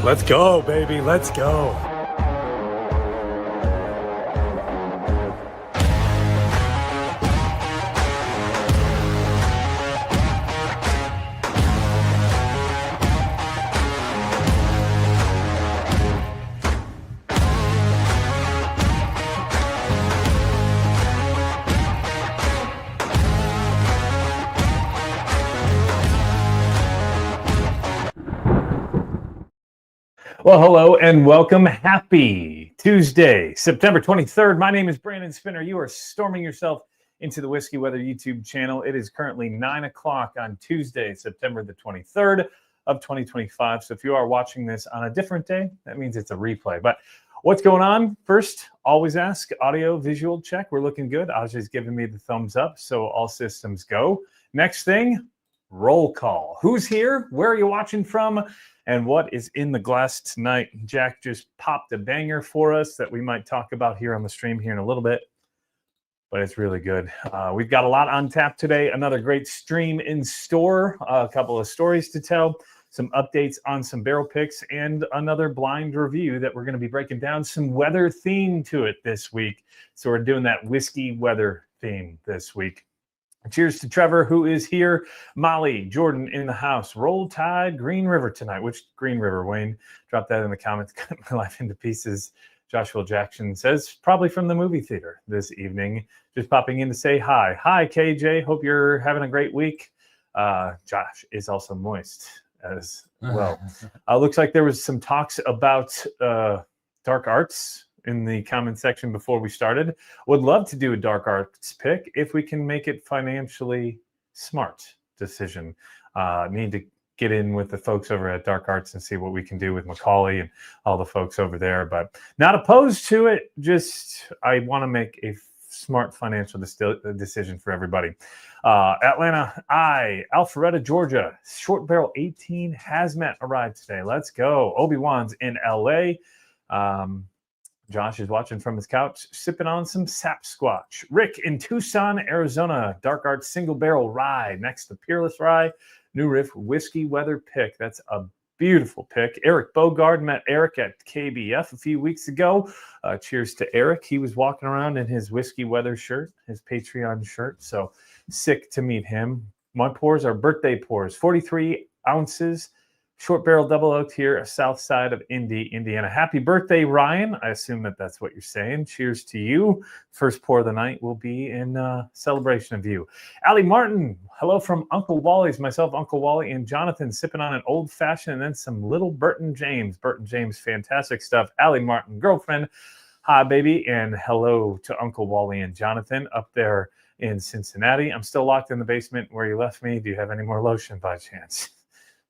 Let's go, baby. Let's go. Well, hello and welcome. Happy Tuesday, September 23rd. My name is Brandon Spinner. You are storming yourself into the Whiskey Weather YouTube channel. It is currently 9 o'clock on Tuesday, September the 23rd of 2025. So if you are watching this on a different day, that means it's a replay. But what's going on? First, always ask, audio, visual check. We're looking good. Ajay's giving me the thumbs up, so all systems go. Next thing, roll call. Who's here? Where are you watching from? And what is in the glass tonight? Jack just popped a banger for us that we might talk about here on the stream here in a little bit, but it's really good. We've got a lot on tap today. Another great stream in store. A couple of stories to tell, some updates on some barrel picks, and another blind review that we're going to be breaking down. Some weather theme to it this week. So we're doing that whiskey weather theme this week. Cheers to Trevor, who is here. Molly, Jordan in the house. Roll Tide, Green River tonight. Which Green River, Wayne? Drop that in the comments. Cut my life into pieces. Joshua Jackson says, probably from the movie theater this evening. Just popping in to say hi. Hi, KJ. Hope you're having a great week. Josh is also moist as well. Looks like there was some talks about dark arts in the comment section before we started. Would love to do a dark arts pick if we can make it financially smart decision. Need to get in with the folks over at Dark Arts and see what we can do with Macaulay and all the folks over there, but not opposed to it. Just I want to make a smart financial decision for everybody. Atlanta, Alpharetta, Georgia, Short Barrel 18 Hazmat arrived today. Let's go. Obi-Wan's in LA. Josh is watching from his couch, sipping on some sap squatch. Rick in Tucson, Arizona, Dark Arts Single Barrel Rye next to Peerless Rye. New Riff Whiskey Weather pick. That's a beautiful pick. Eric Bogard met Eric at KBF a few weeks ago. Cheers to Eric. He was walking around in his Whiskey Weather shirt, his Patreon shirt. So sick to meet him. My pours are birthday pours, 43 ounces. Short Barrel Double Oaked here, south side of Indy, Indiana. Happy birthday, Ryan. I assume that that's what you're saying. Cheers to you. First pour of the night will be in celebration of you. Allie Martin, hello from Uncle Wally's. Myself, Uncle Wally, and Jonathan sipping on an old fashioned and then some little Burton James. Burton James, fantastic stuff. Allie Martin, girlfriend. Hi, baby. And hello to Uncle Wally and Jonathan up there in Cincinnati. I'm still locked in the basement where you left me. Do you have any more lotion by chance?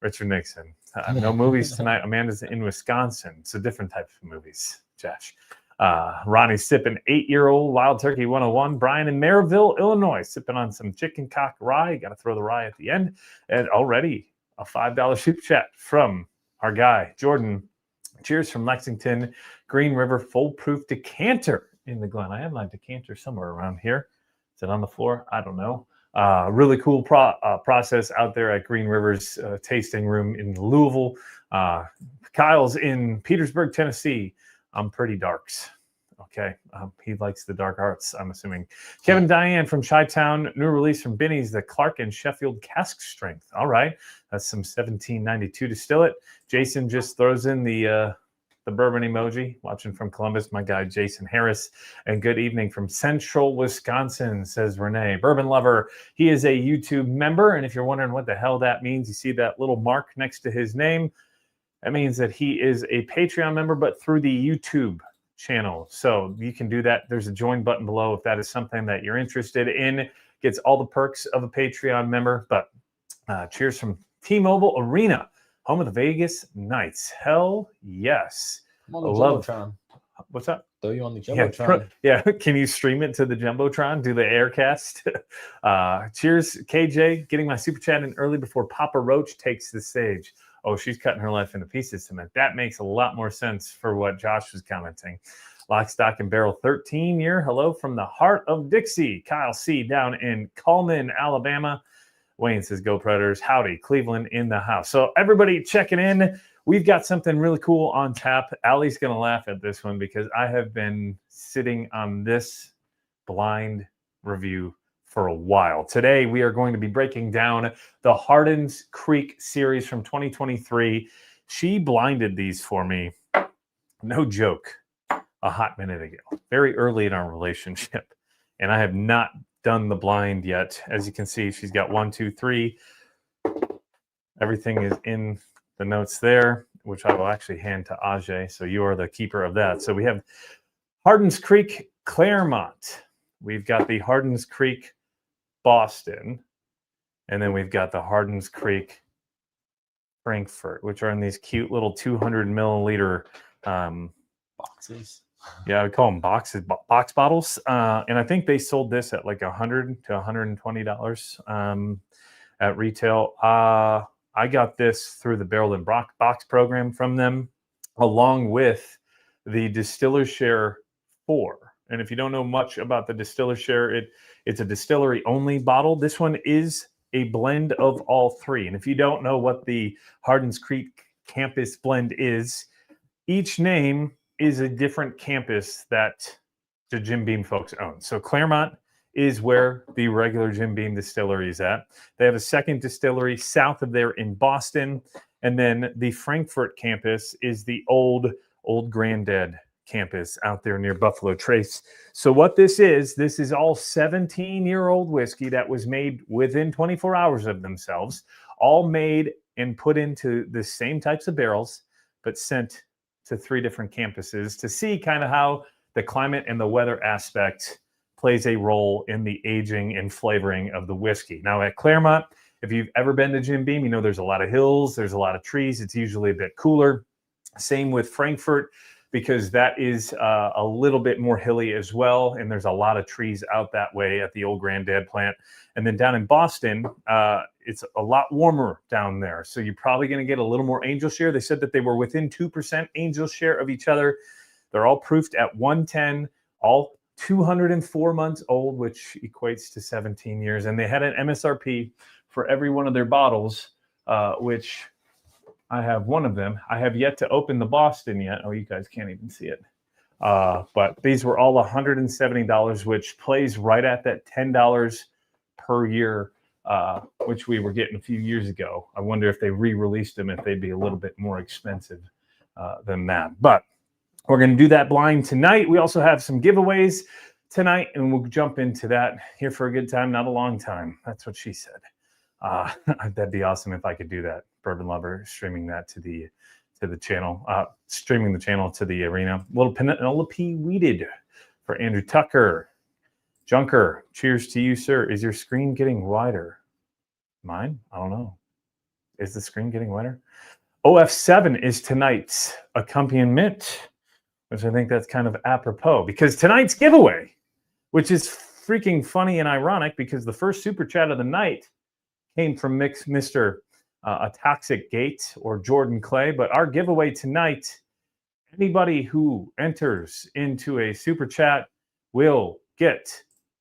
Richard Nixon. No movies tonight. Amanda's in Wisconsin. It's a different type of movies, Josh. Ronnie's sipping 8-year-old Wild Turkey 101. Brian in Maryville, Illinois, sipping on some chicken cock rye. Got to throw the rye at the end. And already a $5 super chat from our guy, Jordan. Cheers from Lexington. Green River Foolproof Decanter in the Glen. I have my decanter somewhere around here. Is it on the floor? I don't know. Really cool process out there at Green River's tasting room in Louisville. Kyle's in Petersburg, Tennessee. I'm Pretty Darks. Okay. He likes the dark arts, I'm assuming. Kevin Diane from Chi-Town. New release from Binny's, the Clark and Sheffield Cask Strength. All right. That's some 1792 distillate. Jason just throws in the Bourbon emoji, watching from Columbus, my guy Jason Harris. And good evening from Central Wisconsin, says Renee. Bourbon lover. He is a YouTube member, and if you're wondering what the hell that means, you see that little mark next to his name. That means that he is a Patreon member, but through the YouTube channel. So you can do that. There's a join button below if that is something that you're interested in. Gets all the perks of a Patreon member. But cheers from T-Mobile Arena, home of the Vegas Knights. Hell yes. I'm on the Jumbotron. What's up? Throw you on the Jumbotron. Yeah. Can you stream it to the Jumbotron? Do the Aircast? Cheers, KJ. Getting my super chat in early before Papa Roach takes the stage. Oh, she's cutting her life into pieces tonight. That makes a lot more sense for what Josh was commenting. Lock, Stock, and Barrel 13-year. Hello from the heart of Dixie. Kyle C. down in Cullman, Alabama. Wayne says, go Predators. Howdy, Cleveland in the house. So everybody checking in. We've got something really cool on tap. Allie's going to laugh at this one because I have been sitting on this blind review for a while. Today, we are going to be breaking down the Hardin's Creek series from 2023. She blinded these for me, no joke, a hot minute ago, very early in our relationship. And I have not done the blind yet. As you can see, she's got 1, 2, 3. Everything is in the notes there, which I will actually hand to Ajay. So you are the keeper of that. So we have Hardin's Creek, Clermont. We've got the Hardin's Creek, Boston. And then we've got the Hardin's Creek, Frankfort, which are in these cute little 200 milliliter boxes. Yeah, we call them boxes, box bottles. And I think they sold this at like $100 to $120 at retail. I got this through the Barrel and Box program from them, along with the Distiller Share 4. And if you don't know much about the Distiller Share, it's a distillery only bottle. This one is a blend of all three. And if you don't know what the Hardin's Creek Campus blend is, each name is a different campus that the Jim Beam folks own. So Clermont is where the regular Jim Beam distillery is at. They have a second distillery south of there in Boston. And then the Frankfort campus is the old granddad campus out there near Buffalo Trace. So what this is all 17-year-old whiskey that was made within 24 hours of themselves, all made and put into the same types of barrels, but sent to 3 different campuses to see kind of how the climate and the weather aspect plays a role in the aging and flavoring of the whiskey. Now at Clermont, if you've ever been to Jim Beam, you know there's a lot of hills, there's a lot of trees. It's usually a bit cooler. Same with Frankfort, because that is a little bit more hilly as well. And there's a lot of trees out that way at the old granddad plant. And then down in Boston, it's a lot warmer down there. So you're probably going to get a little more angel share. They said that they were within 2% angel share of each other. They're all proofed at 110, all 204 months old, which equates to 17 years. And they had an MSRP for every one of their bottles, which I have one of them. I have yet to open the Boston yet. Oh, you guys can't even see it. But these were all $170, which plays right at that $10 per year, which we were getting a few years ago. I wonder if they re-released them, if they'd be a little bit more expensive than that. But we're going to do that blind tonight. We also have some giveaways tonight, and we'll jump into that. Here for a good time, not a long time. That's what she said. That'd be awesome if I could do that. Bourbon Lover streaming that to the channel, streaming the channel to the arena. Little Penelope Weeded for Andrew Tucker. Junker, cheers to you, sir. Is your screen getting wider? Mine? I don't know. Is the screen getting wider? OF7 is tonight's accompaniment, which I think that's kind of apropos because tonight's giveaway, which is freaking funny and ironic because the first super chat of the night came from Mr. A Toxic Gate or Jordan Clay. But our giveaway tonight, anybody who enters into a super chat will get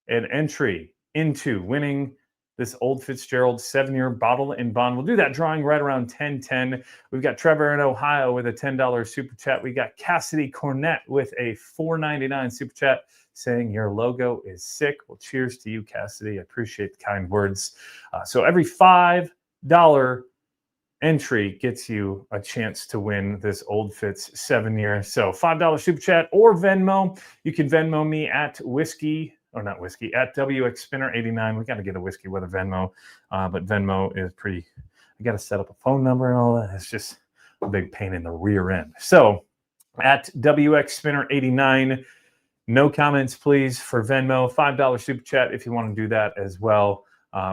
an entry into winning this Old Fitzgerald 7-year bottle and bond. We'll do that drawing right around 10:10. We've got Trevor in Ohio with a $10 super chat. We got Cassidy Cornett with a $4.99 super chat saying your logo is sick. Well, cheers to you, Cassidy. I appreciate the kind words. So every $5 entry gets you a chance to win this Old Fitz 7-year. So $5 super chat or Venmo. You can Venmo me at at WX Spinner 89. We got to get a whiskey with a Venmo, but Venmo is pretty. I got to set up a phone number and all that. It's just a big pain in the rear end. So at WX Spinner 89. No comments, please, for Venmo. $5 super chat if you want to do that as well.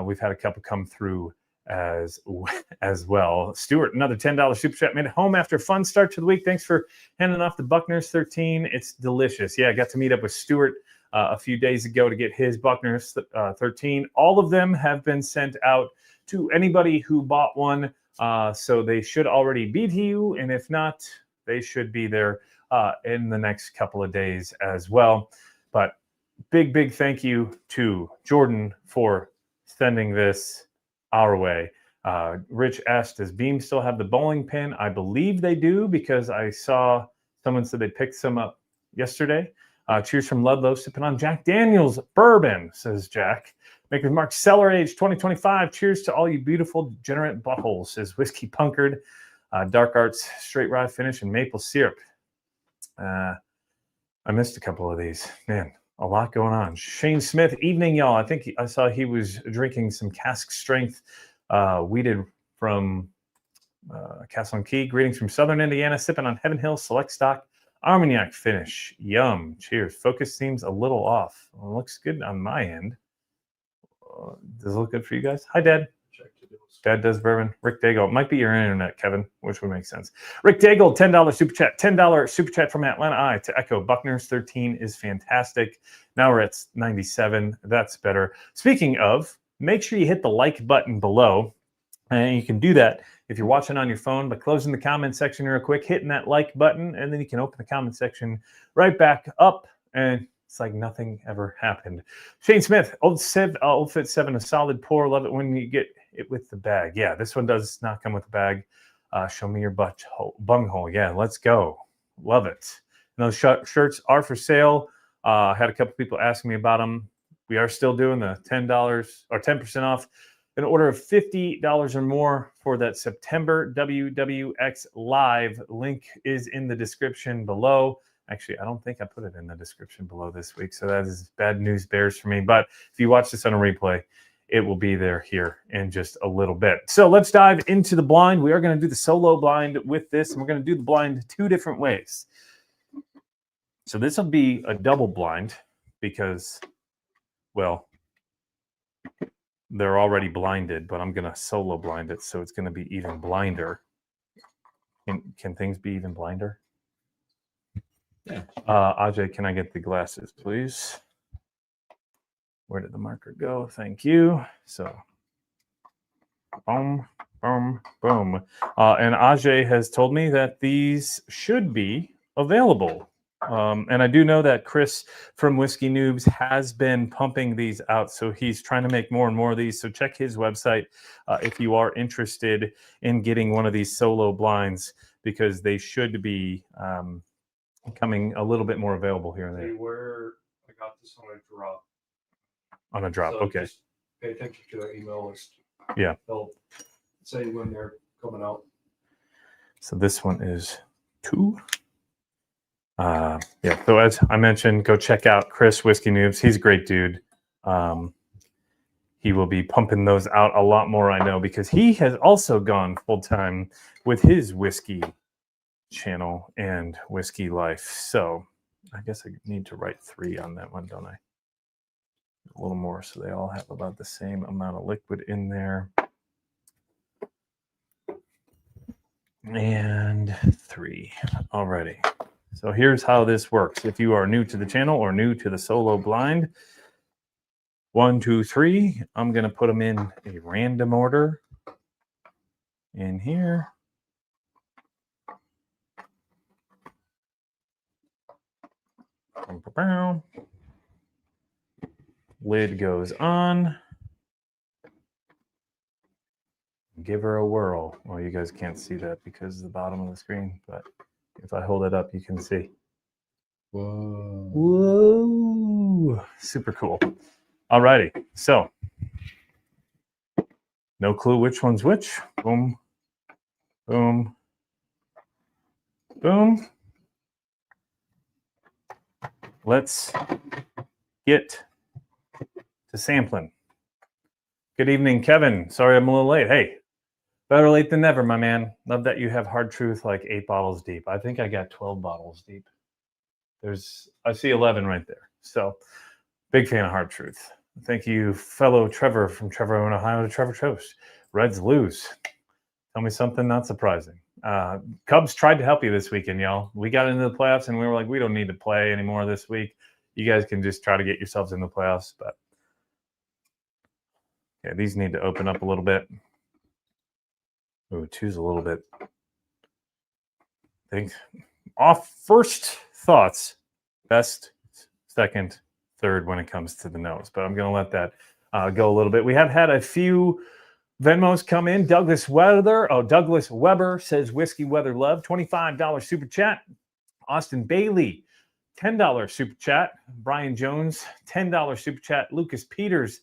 We've had a couple come through as well. Stuart, another $10 super chat. Made it home after a fun start to the week. Thanks for handing off the Buckner's 13. It's delicious. Yeah, I got to meet up with Stuart a few days ago to get his Buckner's 13. All of them have been sent out to anybody who bought one. So they should already be to you. And if not, they should be there in the next couple of days as well. But big thank you to Jordan for sending this. our way. Rich asked, does Beam still have the bowling pin? I believe they do because I saw someone said they picked some up yesterday. Cheers from Ludlow, sipping on Jack Daniels Bourbon, says Jack. Maker's Mark Cellar Age 2025. Cheers to all you beautiful, degenerate buttholes, says Whiskey Punkard. Dark Arts Straight Rye Finish and Maple Syrup. I missed a couple of these. Man, a lot going on. Shane Smith, evening, y'all. I think I saw he was drinking some cask strength weeded from Castle and Key. Greetings from Southern Indiana, sipping on Heaven Hill Select Stock Armagnac finish. Yum. Cheers. Focus seems a little off. Well, it looks good on my end. Does it look good for you guys? Hi, Dad. Dad does bourbon. Rick Daigle. It might be your internet, Kevin, which would make sense. Rick Daigle, $10 super chat. $10 super chat from Atlanta I to Echo. Buckner's 13 is fantastic. Now we're at 97. That's better. Speaking of, make sure you hit the like button below. And you can do that if you're watching on your phone by closing the comment section real quick, hitting that like button, and then you can open the comment section right back up, and it's like nothing ever happened. Shane Smith, Old Fit 7, a solid pour. Love it when you get it with the bag. Yeah, this one does not come with a bag. Show me your bunghole. Yeah, let's go. Love it. And those shirts are for sale. I had a couple people asking me about them. We are still doing the $10 or 10% off an order of $50 or more for that September WWX Live. Link is in the description below. Actually, I don't think I put it in the description below this week, so that is bad news bears for me. But if you watch this on a replay, it will be there here in just a little bit. So let's dive into the blind. We are going to do the solo blind with this, and we're going to do the blind two different ways. So this will be a double blind because, well, they're already blinded, but I'm going to solo blind it, so it's going to be even blinder. Can things be even blinder? Yeah. Ajay, can I get the glasses, please? Where did the marker go? Thank you. So, boom, boom, boom. And Ajay has told me that these should be available. And I do know that Chris from Whiskey Noobs has been pumping these out, so he's trying to make more and more of these. So check his website if you are interested in getting one of these solo blinds, because they should be coming a little bit more available here and there. I got this on a drop. On a drop, So okay. just pay attention to their email list. Yeah. They'll say when they're coming out. So this one is 2. Yeah, so as I mentioned, go check out Chris Whiskey Noobs. He's a great dude. He will be pumping those out a lot more, I know, because he has also gone full-time with his whiskey channel and whiskey life. So I guess I need to write 3 on that one, don't I? A little more, so they all have about the same amount of liquid in there. And 3 already. So here's how this works. If you are new to the channel or new to the solo blind, 1, 2, 3. I'm going to put them in a random order in here. Lid goes on. Give her a whirl. Well, you guys can't see that because of the bottom of the screen, but if I hold it up, you can see. Whoa. Whoa. Super cool. All righty. So, no clue which one's which. Boom. Boom. Boom. Let's get to sampling. Good evening, Kevin. Sorry I'm a little late. Hey, better late than never, my man. Love that you have Hard Truth like 8 bottles deep. I think I got 12 bottles deep. I see 11 right there. So, big fan of Hard Truth. Thank you, fellow Trevor from Trevor in Ohio to Trevor Toast. Reds lose. Tell me something not surprising. Cubs tried to help you this weekend, y'all. We got into the playoffs and we were like, we don't need to play anymore this week. You guys can just try to get yourselves in the playoffs. But yeah, these need to open up a little bit. Ooh, 2's a little bit. I think off first thoughts, best, second, third when it comes to the nose. But I'm going to let that go a little bit. We have had a few Venmos come in. Douglas Weber says Whiskey Weather Love, $25 super chat. Austin Bailey, $10 super chat. Brian Jones, $10 super chat. Lucas Peters,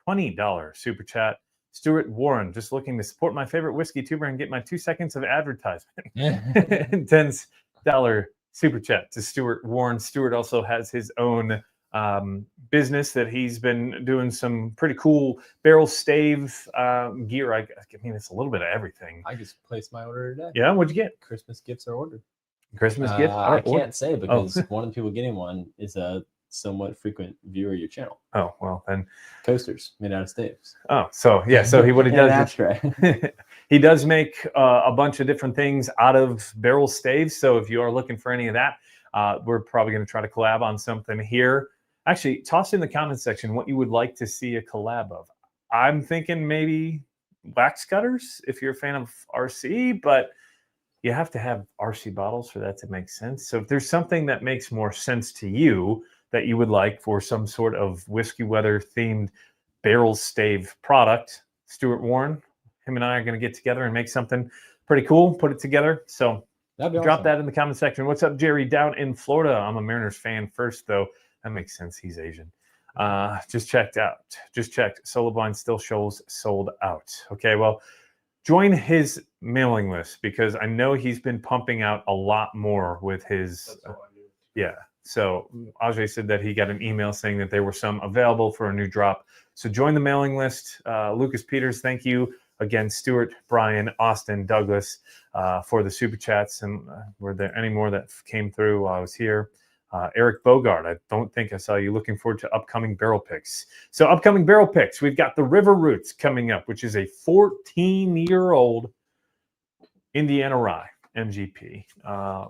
$20 super chat. Stuart Warren, just looking to support my favorite whiskey tuber and get my 2 seconds of advertisement. $10 super chat to Stuart Warren. Stuart also has his own business that he's been doing some pretty cool barrel stave gear. I mean, it's a little bit of everything. I just placed my order today. Yeah, what'd you get? Christmas gifts are ordered. Christmas gift? I can't say because one of the people getting one is a somewhat frequent viewer of your channel. Oh, well then. Coasters made out of staves. Oh, so yeah, so he what he does is he does make a bunch of different things out of barrel staves. So if you are looking for any of that, we're probably going to try to collab on something here. Actually, toss in the comment section what you would like to see a collab of. I'm thinking maybe wax cutters if you're a fan of RC, but you have to have RC bottles for that to make sense. So if there's something that makes more sense to you that you would like for some sort of whiskey weather themed barrel stave product, Stuart Warren, him and I are going to get together and make something pretty cool, put it together. So drop that in the comment section. What's up, Jerry, down in Florida? I'm a Mariners fan first, though. That makes sense. He's Asian. Just checked. Solo Blind still shows sold out. Okay, well, join his mailing list because I know he's been pumping out a lot more with his. That's all I do. Yeah. So Ajay said that he got an email saying that there were some available for a new drop. So join the mailing list. Lucas Peters, thank you again. Stuart, Brian, Austin, Douglas for the super chats. And were there any more that came through while I was here? Eric Bogart, I don't think I saw you. Looking forward to upcoming barrel picks. So upcoming barrel picks, we've got the River Roots coming up, which is a 14-year-old Indiana rye MGP. I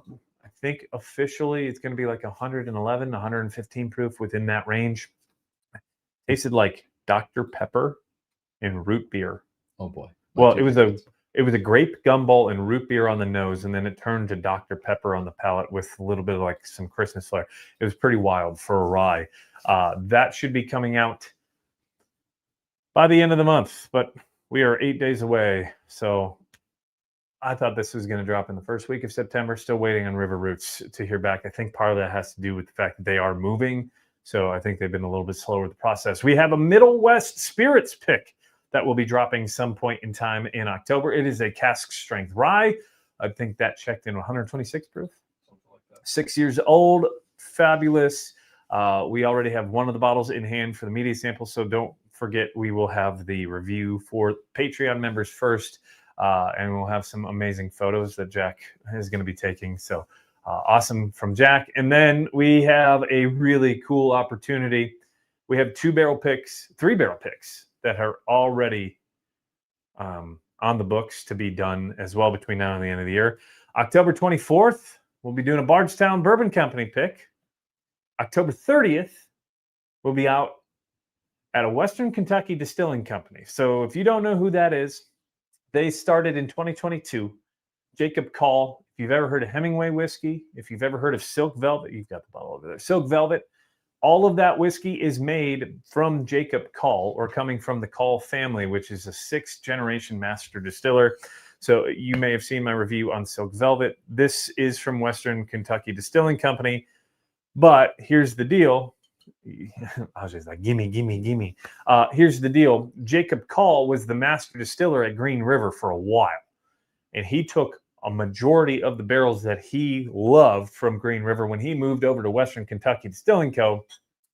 think officially it's going to be like 111, 115 proof within that range. Tasted like Dr. Pepper and root beer. Oh boy. Well, it was a grape gumball and root beer on the nose, and then it turned to Dr. Pepper on the palate with a little bit of like some Christmas flair. It was pretty wild for a rye. That should be coming out by the end of the month, but we are 8 days away. So I thought this was going to drop in the first week of September. Still waiting on River Roots to hear back. I think part of that has to do with the fact that they are moving. So I think they've been a little bit slower with the process. We have a Middle West Spirits pick that will be dropping some point in time in October. It is a cask strength rye. I think that checked in 126 proof. Something like that. 6 years old. Fabulous. We already have one of the bottles in hand for the media sample. So don't forget, we will have the review for Patreon members first. And we'll have some amazing photos that Jack is going to be taking. So awesome from Jack. And then we have a really cool opportunity. We have 3 barrel picks that are already on the books to be done as well between now and the end of the year. October 24th, we'll be doing a Bardstown Bourbon Company pick. October 30th, we'll be out at a Western Kentucky Distilling Company. So if you don't know who that is, they started in 2022. Jacob Call. If you've ever heard of Hemingway whiskey, if you've ever heard of Silk Velvet, you've got the bottle over there. Silk Velvet. All of that whiskey is made from Jacob Call, or coming from the Call family, which is a 6th-generation master distiller. So you may have seen my review on Silk Velvet. This is from Western Kentucky Distilling Company. But here's the deal. I was just like, gimme. Here's the deal. Jacob Call was the master distiller at Green River for a while. And he took a majority of the barrels that he loved from Green River. When he moved over to Western Kentucky Distilling Co.,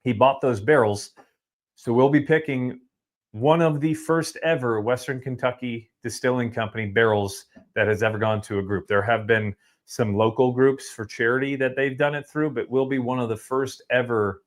he bought those barrels. So we'll be picking one of the first ever Western Kentucky Distilling Company barrels that has ever gone to a group. There have been some local groups for charity that they've done it through, but we'll be one of the first ever,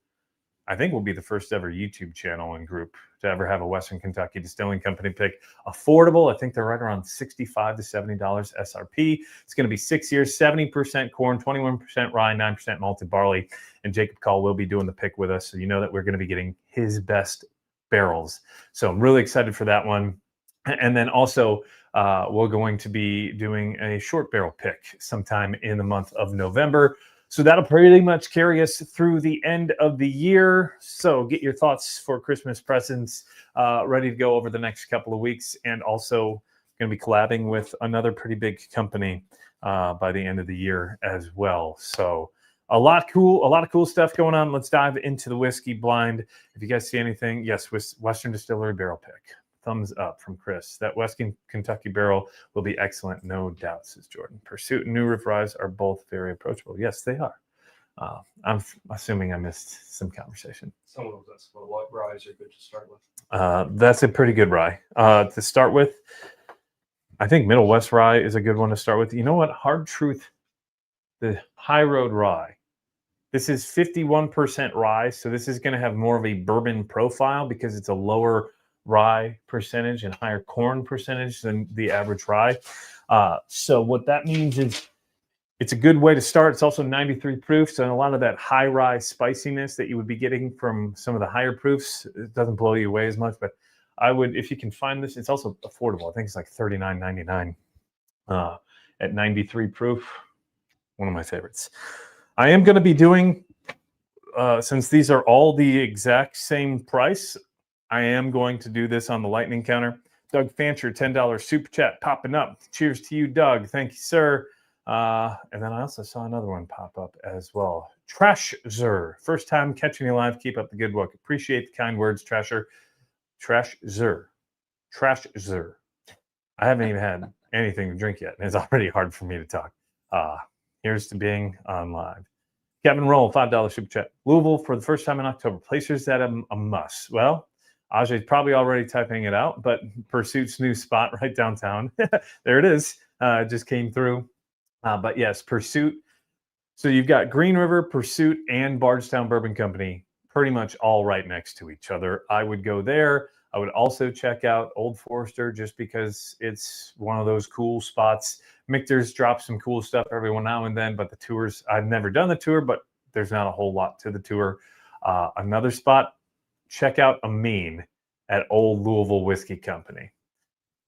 I think we'll be the first ever YouTube channel and group to ever have a Western Kentucky Distilling Company pick. Affordable. I think they're right around $65 to $70 SRP. It's going to be 6 years, 70% corn, 21% rye, 9% malted barley. And Jacob Call will be doing the pick with us. So you know that we're going to be getting his best barrels. So I'm really excited for that one. And then also we're going to be doing a short barrel pick sometime in the month of November. So that'll pretty much carry us through the end of the year. So get your thoughts for Christmas presents ready to go over the next couple of weeks. And also going to be collabing with another pretty big company by the end of the year as well. So a lot of cool stuff going on. Let's dive into the whiskey blind. If you guys see anything, yes, Western Distillery barrel pick. Thumbs up from Chris. That Western Kentucky barrel will be excellent, no doubt, says Jordan. Pursuit and New Riff Rise are both very approachable. Yes, they are. I'm assuming I missed some conversation. Some of those ryes are good to start with. That's a pretty good rye to start with. I think Middle West rye is a good one to start with. You know what? Hard Truth, the High Road rye. This is 51% rye, so this is going to have more of a bourbon profile because it's a lower rye percentage and higher corn percentage than the average rye. So what that means is it's a good way to start. It's also 93 proof, so a lot of that high rye spiciness that you would be getting from some of the higher proofs, it doesn't blow you away as much. But I would, if you can find this, it's also affordable. I think it's like $39.99 at 93 proof. One of my favorites. I am going to be doing, since these are all the exact same price, I am going to do this on the lightning counter. Doug Fancher, $10 super chat popping up. Cheers to you, Doug. Thank you, sir. And then I also saw another one pop up as well. Trash Zer. First time catching you live. Keep up the good work. Appreciate the kind words, Trasher. Trash Zer. Trash Zer. I haven't even had anything to drink yet, and it's already hard for me to talk. Here's to being on live. Kevin Roll, $5 super chat. Louisville for the first time in October. Placers that a must. Well, Ajay's probably already typing it out, but Pursuit's new spot right downtown. There it is. Just came through. But yes, Pursuit. So you've got Green River, Pursuit, and Bardstown Bourbon Company pretty much all right next to each other. I would go there. I would also check out Old Forester just because it's one of those cool spots. Michter's drops some cool stuff every now and then, but the tours, I've never done the tour, but there's not a whole lot to the tour. Another spot, check out Amin at Old Louisville Whiskey Company.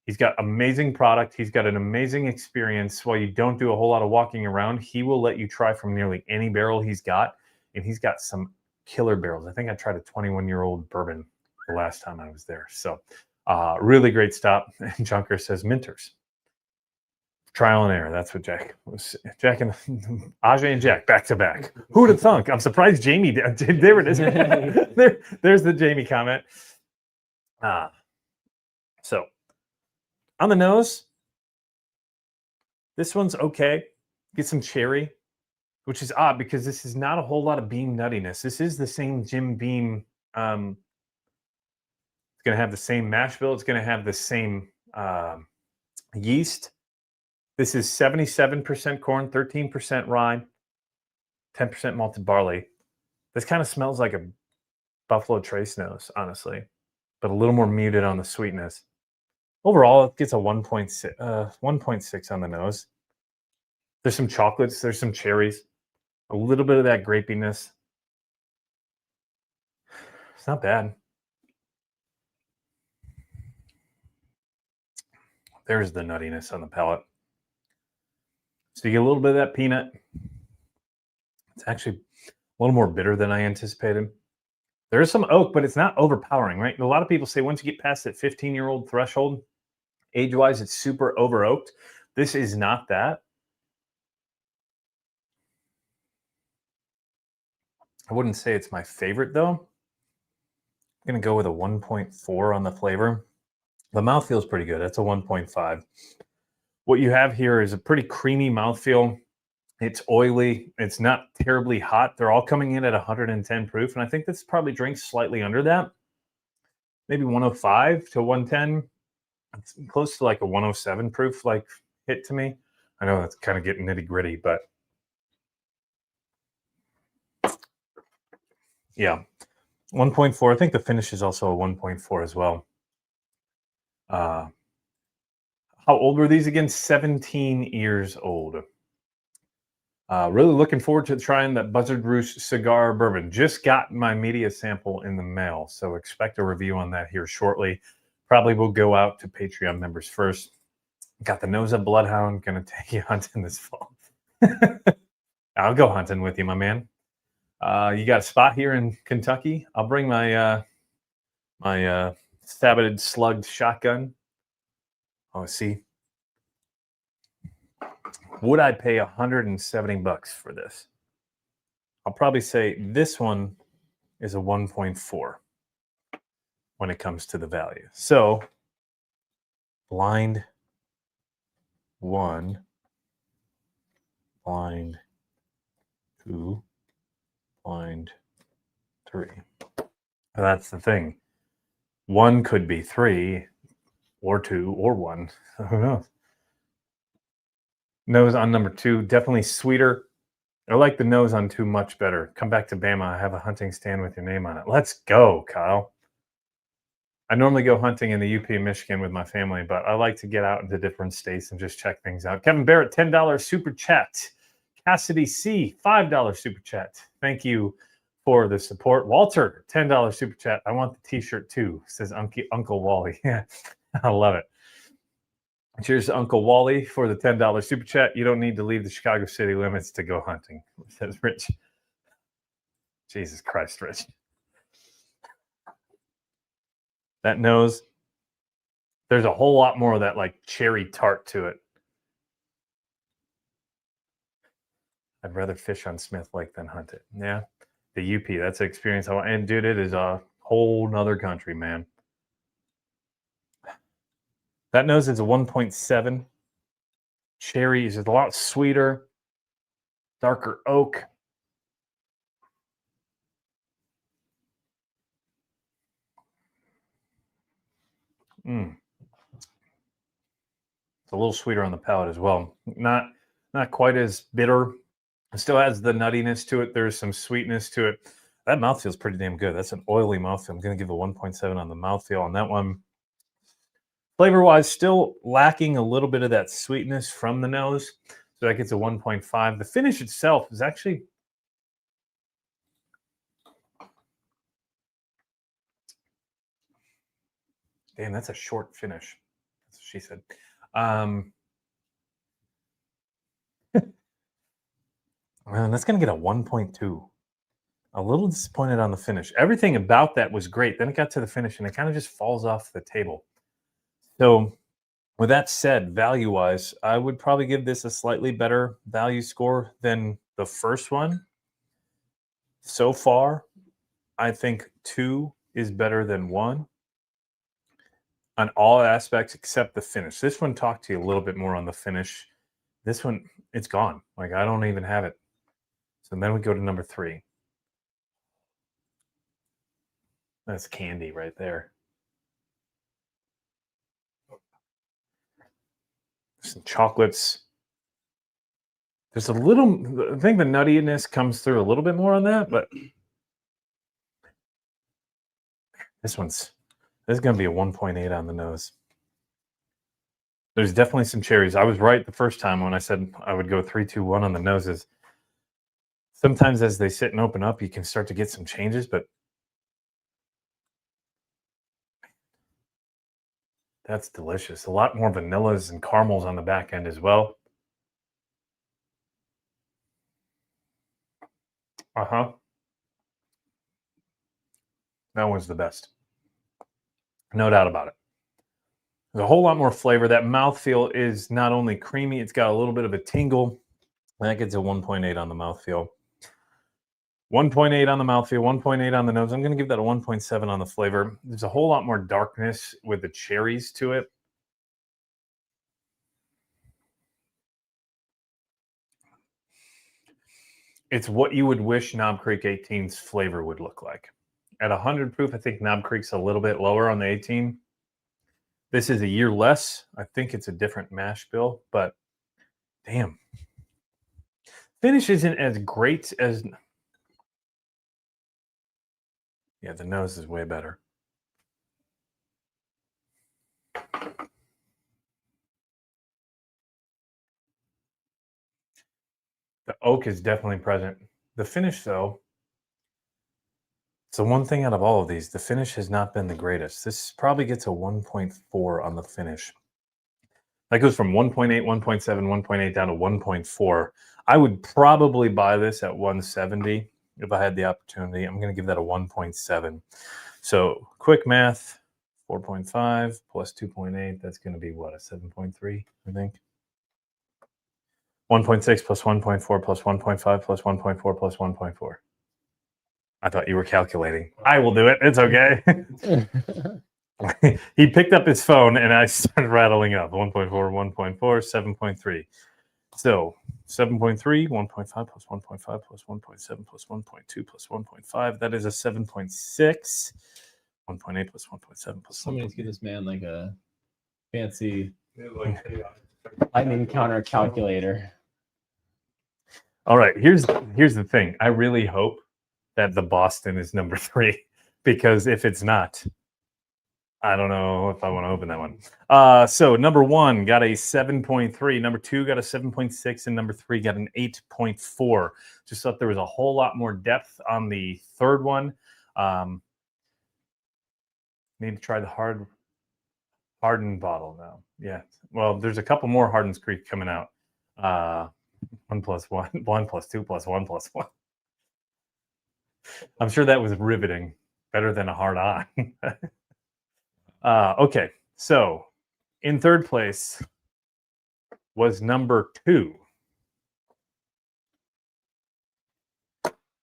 He's got amazing product. He's got an amazing experience. While you don't do a whole lot of walking around, he will let you try from nearly any barrel he's got, and he's got some killer barrels. I think I tried a 21-year-old bourbon the last time I was there. So really great stop. And Junker says Minters. Trial and error. That's what Jack was. Jack and Ajay and Jack back to back. Who'd have thunk? I'm surprised Jamie did. There it is. There's the Jamie comment. So on the nose, this one's okay. Get some cherry, which is odd because this is not a whole lot of bean nuttiness. This is the same Jim Beam. It's going to have the same mash bill. It's going to have the same yeast. This is 77% corn, 13% rye, 10% malted barley. This kind of smells like a Buffalo Trace nose, honestly, but a little more muted on the sweetness. Overall, it gets a 1.6 on the nose. There's some chocolates. There's some cherries. A little bit of that grapiness. It's not bad. There's the nuttiness on the palate. So you get a little bit of that peanut. It's actually a little more bitter than I anticipated. There is some oak, but it's not overpowering, right? A lot of people say once you get past that 15-year-old threshold, age-wise, it's super over-oaked. This is not that. I wouldn't say it's my favorite, though. I'm going to go with a 1.4 on the flavor. The mouth feels pretty good. That's a 1.5. What you have here is a pretty creamy mouthfeel. It's oily. It's not terribly hot. They're all coming in at 110 proof, and I think this probably drinks slightly under that. Maybe 105 to 110. It's close to like a 107 proof like hit to me. I know that's kind of getting nitty gritty, but yeah, 1.4. I think the finish is also a 1.4 as well. How old were these again? 17 years old. Really looking forward to trying that Buzzard Roost cigar bourbon. Just got my media sample in the mail, so expect a review on that here shortly. Probably will go out to Patreon members first. Got the nose of Bloodhound. Going to take you hunting this fall. I'll go hunting with you, my man. You got a spot here in Kentucky? I'll bring my my saboted slugged shotgun. Oh, see. Would I pay $170 for this? I'll probably say this one is a 1.4 when it comes to the value. So blind 1, blind 2, blind 3. That's the thing. 1 could be 3 or 2 or 1. Who knows? Nose on number 2, definitely sweeter. I like the nose on 2 much better. Come back to Bama. I have a hunting stand with your name on it. Let's go, Kyle. I normally go hunting in the UP in Michigan with my family, but I like to get out into different states and just check things out. Kevin Barrett, $10 super chat. Cassidy C, $5 super chat. Thank you for the support. Walter, $10 super chat. I want the t-shirt too, says Uncle Wally. Yeah, I love it. Cheers to Uncle Wally for the $10 super chat. You don't need to leave the Chicago city limits to go hunting, says Rich. Jesus Christ, Rich. That nose, there's a whole lot more of that like cherry tart to it. I'd rather fish on Smith Lake than hunt it. Yeah, the UP, that's an experience I want. And dude, it is a whole nother country, man. That nose is a 1.7. Cherry is a lot sweeter, darker oak. It's a little sweeter on the palate as well. Not quite as bitter. It still has the nuttiness to it. There's some sweetness to it. That mouthfeel is pretty damn good. That's an oily mouthfeel. I'm going to give a 1.7 on the mouthfeel on that one. Flavor-wise, still lacking a little bit of that sweetness from the nose. So that gets a 1.5. The finish itself is actually... Damn, that's a short finish. That's what she said. That's going to get a 1.2. A little disappointed on the finish. Everything about that was great. Then it got to the finish, and it kind of just falls off the table. So with that said, value-wise, I would probably give this a slightly better value score than the first one. So far, I think 2 is better than 1 on all aspects except the finish. This one talked to you a little bit more on the finish. This one, it's gone. Like, I don't even have it. So then we go to number 3. That's candy right there. Some chocolates. There's a little, I think the nuttiness comes through a little bit more on that, but this is going to be a 1.8 on the nose. There's definitely some cherries. I was right the first time when I said I would go 3, 2, 1 on the noses. Sometimes as they sit and open up, you can start to get some changes, but that's delicious. A lot more vanillas and caramels on the back end as well. That one's the best. No doubt about it. There's a whole lot more flavor. That mouthfeel is not only creamy, it's got a little bit of a tingle. That gets a 1.8 on the mouthfeel. 1.8 on the mouthfeel, 1.8 on the nose. I'm going to give that a 1.7 on the flavor. There's a whole lot more darkness with the cherries to it. It's what you would wish Knob Creek 18's flavor would look like. At 100 proof, I think Knob Creek's a little bit lower on the 18. This is a year less. I think it's a different mash bill, but damn. Finish isn't as great as... Yeah, the nose is way better. The oak is definitely present. The finish, though, it's the one thing out of all of these. The finish has not been the greatest. This probably gets a 1.4 on the finish. That goes from 1.8, 1.7, 1.8 down to 1.4. I would probably buy this at 170 if I had the opportunity. I'm going to give that a 1.7. So quick math, 4.5 plus 2.8, that's going to be what, a 7.3, I think? 1.6 plus 1.4 plus 1.5 plus 1.4 plus 1.4. I thought you were calculating. I will do it. It's okay. He picked up his phone and I started rattling up 1.4, 1.4, 7.3. So 7.3, 1.5 plus 1.5 plus 1.7 plus 1.2 plus 1.5. That is a 7.6. 1.8 plus 1.7 plus Somebody needs to give this man like a fancy Like, lightning counter calculator. All right, here's the thing. I really hope that the Boston is number 3, because if it's not, I don't know if I want to open that one. So number 1 got a 7.3, number 2 got a 7.6, and number 3 got an 8.4. Just thought there was a whole lot more depth on the third one. Need to try the Hardin bottle now. Yeah. Well, there's a couple more Hardin's Creek coming out. 1 plus 1, 1 plus 2 plus 1 plus 1. I'm sure that was riveting. Better than a hard on. Okay. So in third place was number 2.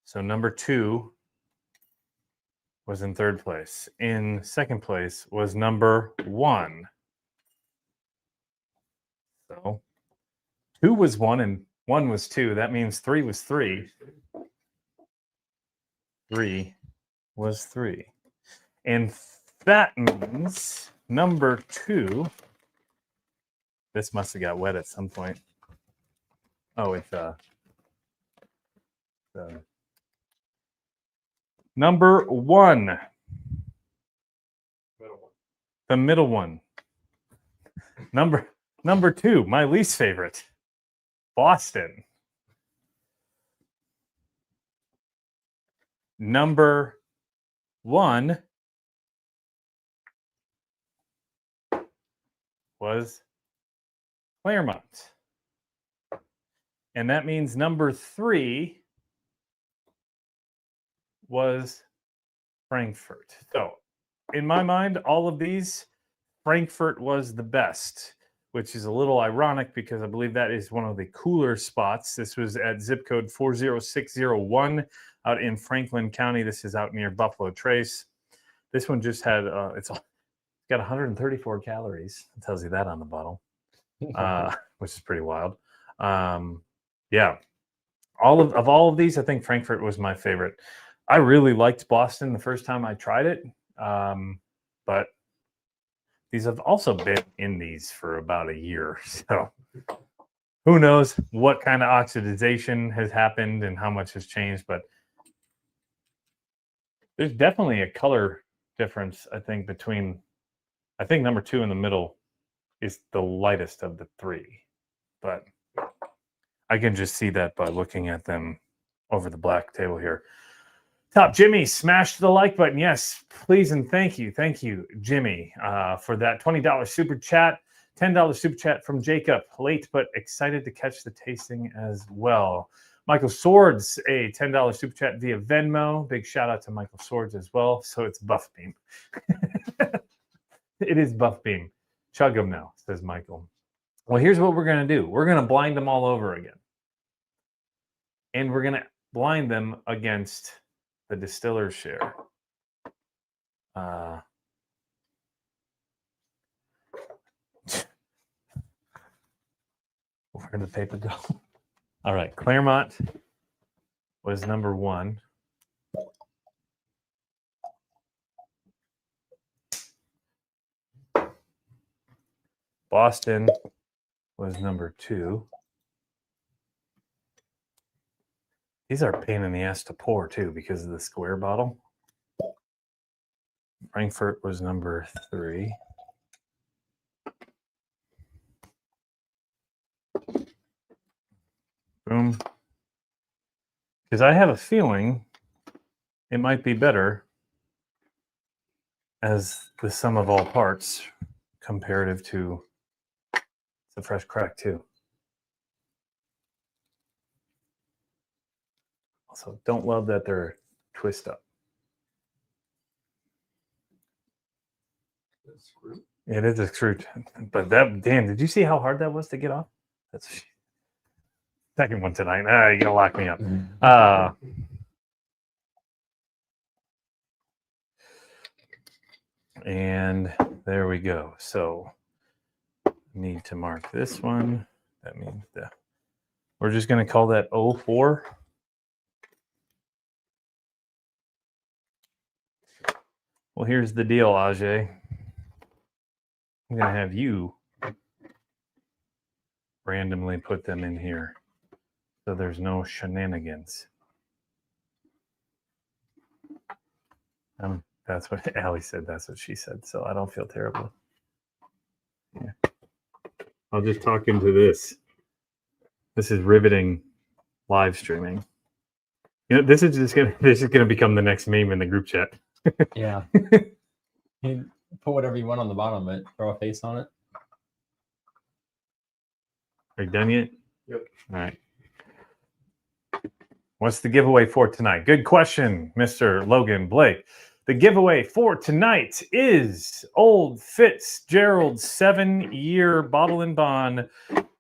So number 2 was in third place. In second place was number 1. So 2 was 1 and 1 was 2. That means 3 was 3. 3 was 3. And that means number 2. This must have got wet at some point. Oh, it's number 1. The middle one. Number 2, my least favorite. Boston. Number 1 was Clermont. And that means number 3 was Frankfort. So in my mind, all of these, Frankfort was the best, which is a little ironic because I believe that is one of the cooler spots. This was at zip code 40601 out in Franklin County. This is out near Buffalo Trace. This one just had, it's got 134 calories. It tells you that on the bottle, which is pretty wild. Yeah. All of these, I think Frankfort was my favorite. I really liked Boston the first time I tried it. But these have also been in these for about a year. So who knows what kind of oxidization has happened and how much has changed. But there's definitely a color difference, I think, between, I think number 2 in the middle is the lightest of the 3. But I can just see that by looking at them over the black table here. Top Jimmy, smash the like button. Yes, please and thank you. Thank you, Jimmy, for that $20 super chat. $10 super chat from Jacob. Late but excited to catch the tasting as well. Michael Swords, a $10 super chat via Venmo. Big shout out to Michael Swords as well. So it's Buff Beam. It is Buff Beam. Chug them now, says Michael. Well, here's what we're going to do. We're going to blind them all over again. And we're going to blind them against the distiller's share. Where did the paper go? All right, Clermont was number 1. Boston was number 2. These are a pain in the ass to pour too because of the square bottle. Frankfort was number 3. Boom. Because I have a feeling it might be better as the sum of all parts comparative to the fresh crack too. Also, don't love that they're twist up. It is a screw, but that damn! Did you see how hard that was to get off? That's second one tonight. You're gonna lock me up. And there we go. So need to mark this one. That means we're just gonna call that 04. Well, here's the deal, Ajay. I'm going to have you randomly put them in here so there's no shenanigans. That's what Allie said. That's what she said. So I don't feel terrible. Yeah. I'll just talk into this. This is riveting live streaming. You know, this is gonna become the next meme in the group chat. Yeah. You put whatever you want on the bottom of it. Throw a face on it. Are you done yet? Yep. All right. What's the giveaway for tonight? Good question, Mr. Logan Blake. The giveaway for tonight is Old Fitzgerald 7-year bottle and bond.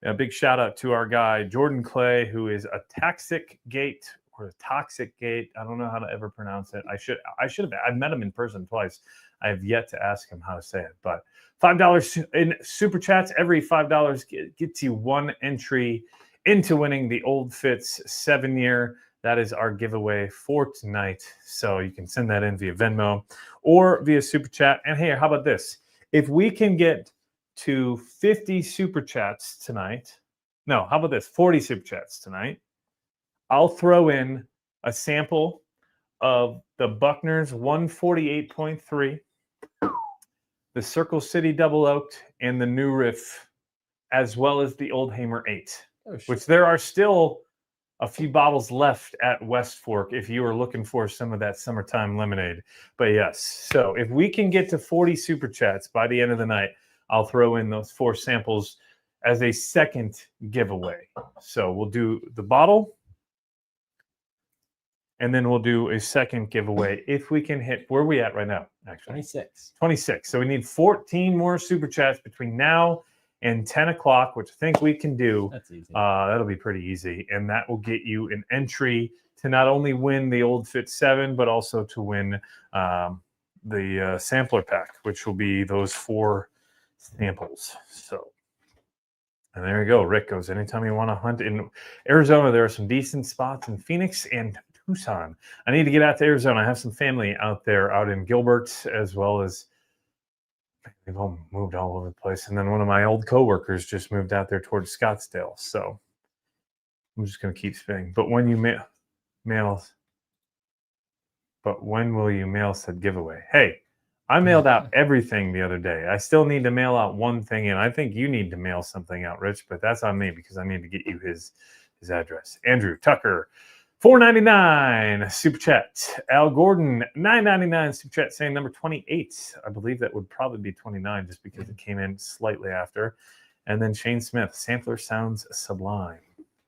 A big shout out to our guy, Jordan Clay, who is a Toxic Gate. I don't know how to ever pronounce it. I should have. I've met him in person twice. I have yet to ask him how to say it. But $5 in super chats. Every $5 gets you one entry into winning the Old Fitz 7-year. That is our giveaway for tonight. So you can send that in via Venmo or via super chat. And hey, how about this? If we can get to 50 super chats tonight, no, how about this? 40 super chats tonight. I'll throw in a sample of the Buckner's 148.3, the Circle City Double Oaked, and the New Riff, as well as the Old Hamer 8, which there are still a few bottles left at West Fork if you are looking for some of that summertime lemonade. But yes, so if we can get to 40 super chats by the end of the night, I'll throw in those 4 samples as a second giveaway. So we'll do the bottle, and then we'll do a second giveaway if we can hit, where are we at right now, actually? 26. So we need 14 more super chats between now and 10 o'clock, which I think we can do. That's easy. That'll be pretty easy. And that will get you an entry to not only win the Old Fit 7, but also to win the sampler pack, which will be those 4 samples. So, and there you go. Rick goes, anytime you want to hunt in Arizona, there are some decent spots in Phoenix and Tucson. I need to get out to Arizona. I have some family out there, out in Gilbert, as well as they've all moved all over the place. And then one of my old coworkers just moved out there towards Scottsdale. So I'm just going to keep spinning. But when you when will you mail said giveaway? Hey, I mailed out everything the other day. I still need to mail out one thing in. I think you need to mail something out, Rich, but that's on me because I need to get you his address. Andrew Tucker, $4.99 super chat. Al Gordon, $9.99 super chat, saying number 28. I believe that would probably be 29 just because it came in slightly after. And then Shane Smith, sampler sounds sublime.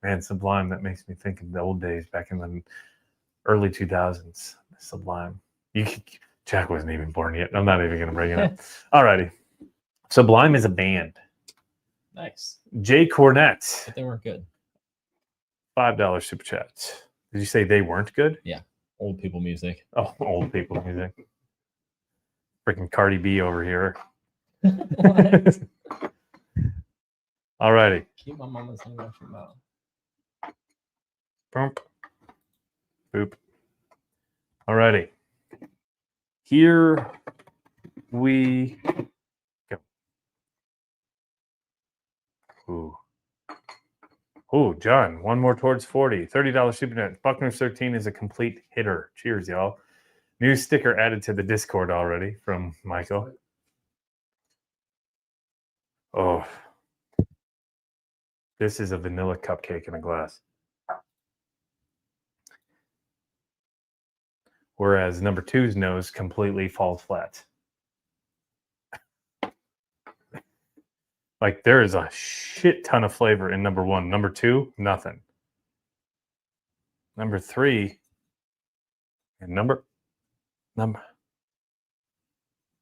Man, sublime, that makes me think of the old days back in the early 2000s. Sublime. Jack wasn't even born yet. I'm not even going to bring it up. All righty. Sublime is a band. Nice. Jay Cornett. But they weren't good. $5 super chat. Did you say they weren't good? Yeah. Old people music. Oh, old people music. Freaking Cardi B over here. All righty. Keep my mama's name off your mouth. Boop. Boop. All righty. Here we go. Ooh. Oh, John, one more towards 40. $30 super net. Buckner's 13 is a complete hitter. Cheers, y'all. New sticker added to the Discord already from Michael. Oh. This is a vanilla cupcake in a glass. Whereas number 2's nose completely falls flat. Like there is a shit ton of flavor in number 1. Number 2, nothing. Number 3, and number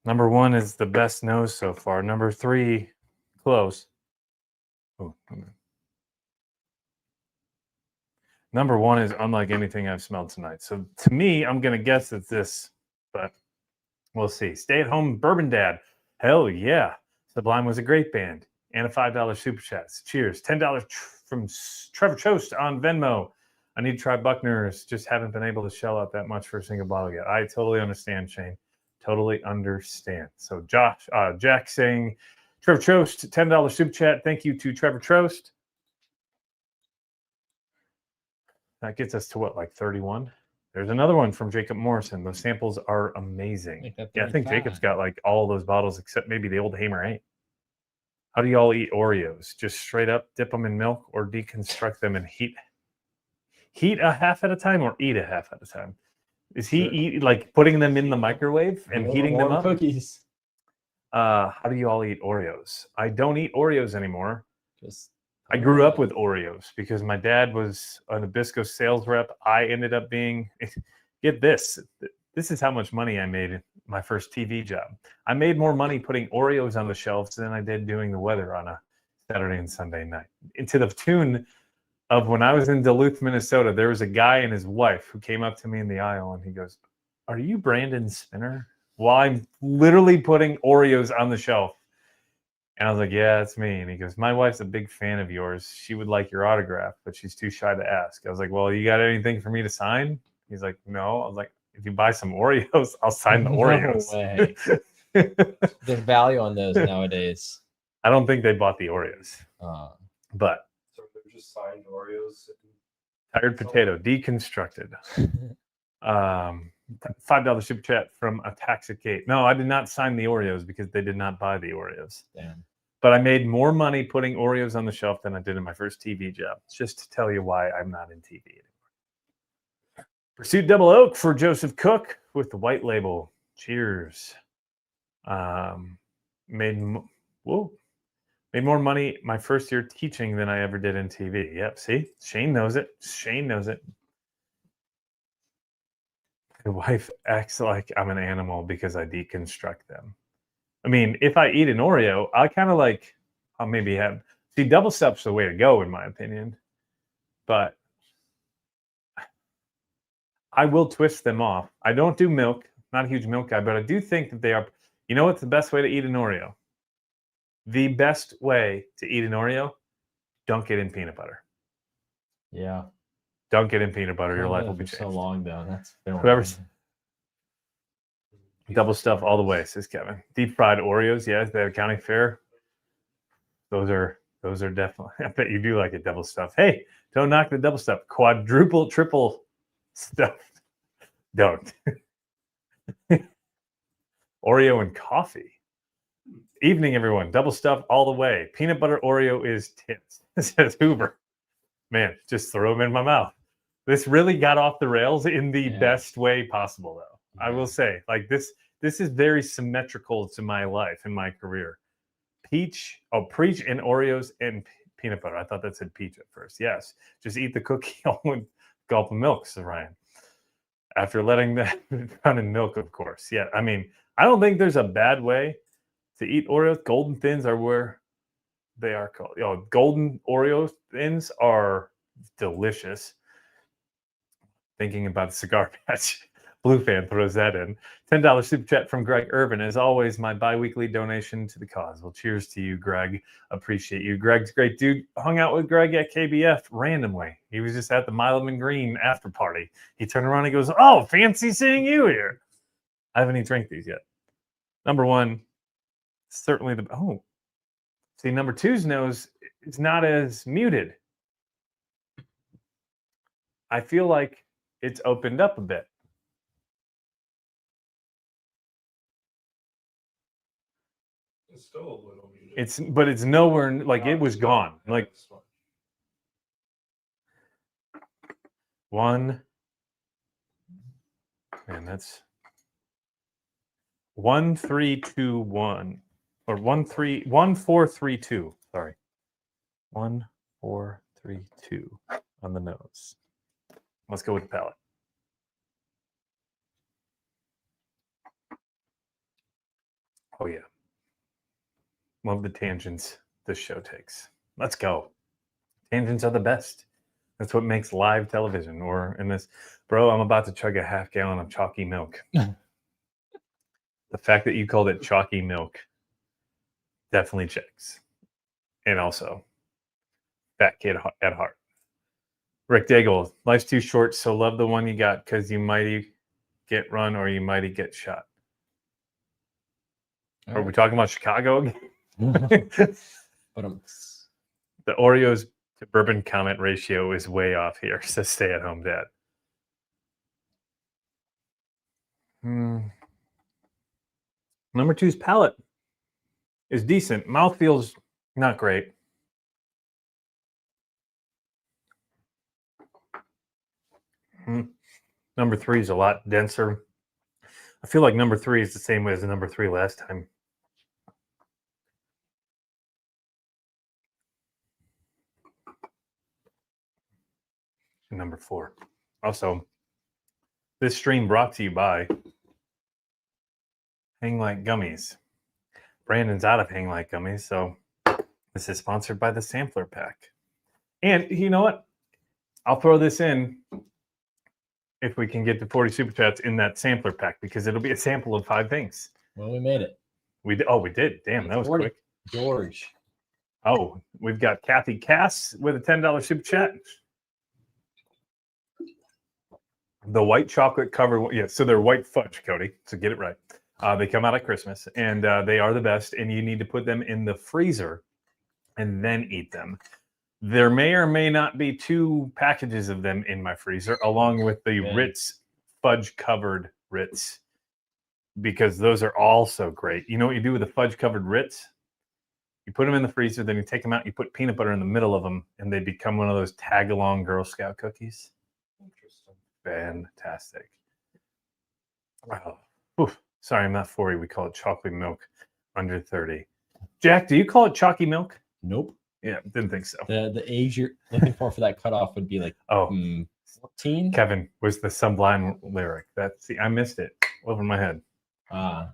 1 is the best nose so far. Number 3, close. Oh, number 1 is unlike anything I've smelled tonight. So to me, I'm gonna guess it's this, but we'll see. Stay at home Bourbon Dad. Hell yeah. Sublime was a great band. And a $5 super chats. Cheers. $10 from Trevor Choast on Venmo. I need to try Buckner's. Just haven't been able to shell out that much for a single bottle yet. I totally understand, Shane. Totally understand. So Jack saying, Trevor Choast, $10 super chat. Thank you to Trevor Choast. That gets us to what, like 31? There's another one from Jacob Morrison. Those samples are amazing. Yeah, I think Jacob's got like all those bottles except maybe the old Hamer 8. How do y'all eat Oreos? Just straight up dip them in milk or deconstruct them and heat a half at a time or eat a half at a time? Is he like putting them in the microwave and heating them up? Cookies. How do you all eat Oreos? I don't eat Oreos anymore. I grew up with Oreos because my dad was a Nabisco sales rep. I ended up being, get this. This is how much money I made in my first TV job. I made more money putting Oreos on the shelves than I did doing the weather on a Saturday and Sunday night. And to the tune of when I was in Duluth, Minnesota, there was a guy and his wife who came up to me in the aisle and he goes, "Are you Brandon Spinner?" While I'm literally putting Oreos on the shelf. And I was like, "Yeah, it's me." And he goes, "My wife's a big fan of yours. She would like your autograph, but she's too shy to ask." I was like, "Well, you got anything for me to sign?" He's like, "No." I was like, "If you buy some Oreos, I'll sign the Oreos." No way. There's value on those nowadays. I don't think they bought the Oreos. But So they're just signed Oreos. Tired Potato, deconstructed. $5 super chat from Ataxicate. No, I did not sign the Oreos because they did not buy the Oreos. Damn. But I made more money putting Oreos on the shelf than I did in my first TV job. Just to tell you why I'm not in TV anymore. Pursuit Double Oak for Joseph Cook with the white label. Cheers. Made more money my first year teaching than I ever did in TV. Yep, see? Shane knows it. Shane knows it. My wife acts like I'm an animal because I deconstruct them. I mean, if I eat an Oreo, I kind of like, I'll maybe have, see, double stuf's the way to go, in my opinion. But I will twist them off. I don't do milk, not a huge milk guy, but I do think that they are, you know what's the best way to eat an Oreo? The best way to eat an Oreo, dunk it in peanut butter. Yeah. Dunk it in peanut butter, your life will be changed. So long, though. That's been Whoever's double stuff all the way, says Kevin. Deep fried Oreos, yes, the county fair. Those are definitely. I bet you do like it double stuff. Hey, don't knock the double stuff. Quadruple, triple stuff. Don't. Oreo and coffee. Evening, everyone. Double stuff all the way. Peanut butter Oreo is tits, says Hoover. Man, just throw them in my mouth. This really got off the rails in the best way possible, though. Yeah. I will say, like this is very symmetrical to my life and my career. Preach and Oreos and peanut butter. I thought that said peach at first. Yes, just eat the cookie with gulp of milk, says Ryan. After letting that run in milk, of course. Yeah, I mean, I don't think there's a bad way to eat Oreos. Golden Thins are where they are called. You know, golden Oreo Thins are delicious. Thinking about the cigar patch. Blue fan throws that in. $10 super chat from Greg Irvin. As always, my bi-weekly donation to the cause. Well, cheers to you, Greg. Appreciate you. Greg's a great dude. Hung out with Greg at KBF randomly. He was just at the Milam Green after party. He turned around and goes, "Oh, fancy seeing you here." I haven't even drank these yet. Number one, certainly the... Oh. See, number two's nose is not as muted. I feel like it's opened up a bit. It's still a little muted. But it's nowhere, like it was gone. Like one, and that's 1, 3, 2, 1. or 1432. Sorry, 1432 on the nose. Let's go with the palate. Oh yeah, love the tangents this show takes. Let's go. Tangents are the best. That's what makes live television. Or in this, bro, I'm about to chug a half gallon of chalky milk. The fact that you called it chalky milk definitely checks. And also, fat kid at heart. Rick Daigle, life's too short, so love the one you got because you might get run or you might get shot. Are we talking about Chicago again? But the Oreos to bourbon comment ratio is way off here, says stay at home dad. Number 2's palate is decent. Mouth feels not great. Number 3 is a lot denser. I feel like number 3 is the same way as the number 3 last time. And number 4. Also, this stream brought to you by Hang Like Gummies. Brandon's out of Hang Like Gummies, so this is sponsored by the sampler pack. And you know what? I'll throw this in if we can get to 40 super chats in that sampler pack, because it'll be a sample of 5 things. Well, we made it. We did. Damn, that was 40. quick. George. Oh, we've got Kathy Cass with a $10 super chat. The white chocolate covered, yeah, so they're white fudge, Cody, so get it right. They come out at Christmas, and they are the best, and you need to put them in the freezer and then eat them. There may or may not be 2 packages of them in my freezer, along with the Ritz fudge-covered Ritz, because those are also great. You know what you do with the fudge-covered Ritz? You put them in the freezer, then you take them out, you put peanut butter in the middle of them, and they become one of those tag-along Girl Scout cookies. Interesting. Fantastic. Wow. Oof. Sorry, I'm not 40. We call it chocolate milk under 30. Jack, do you call it chalky milk? Nope. Yeah, didn't think so. The age you're looking for that cutoff would be like 14. Kevin was the Sublime lyric. I missed it over my head. I'm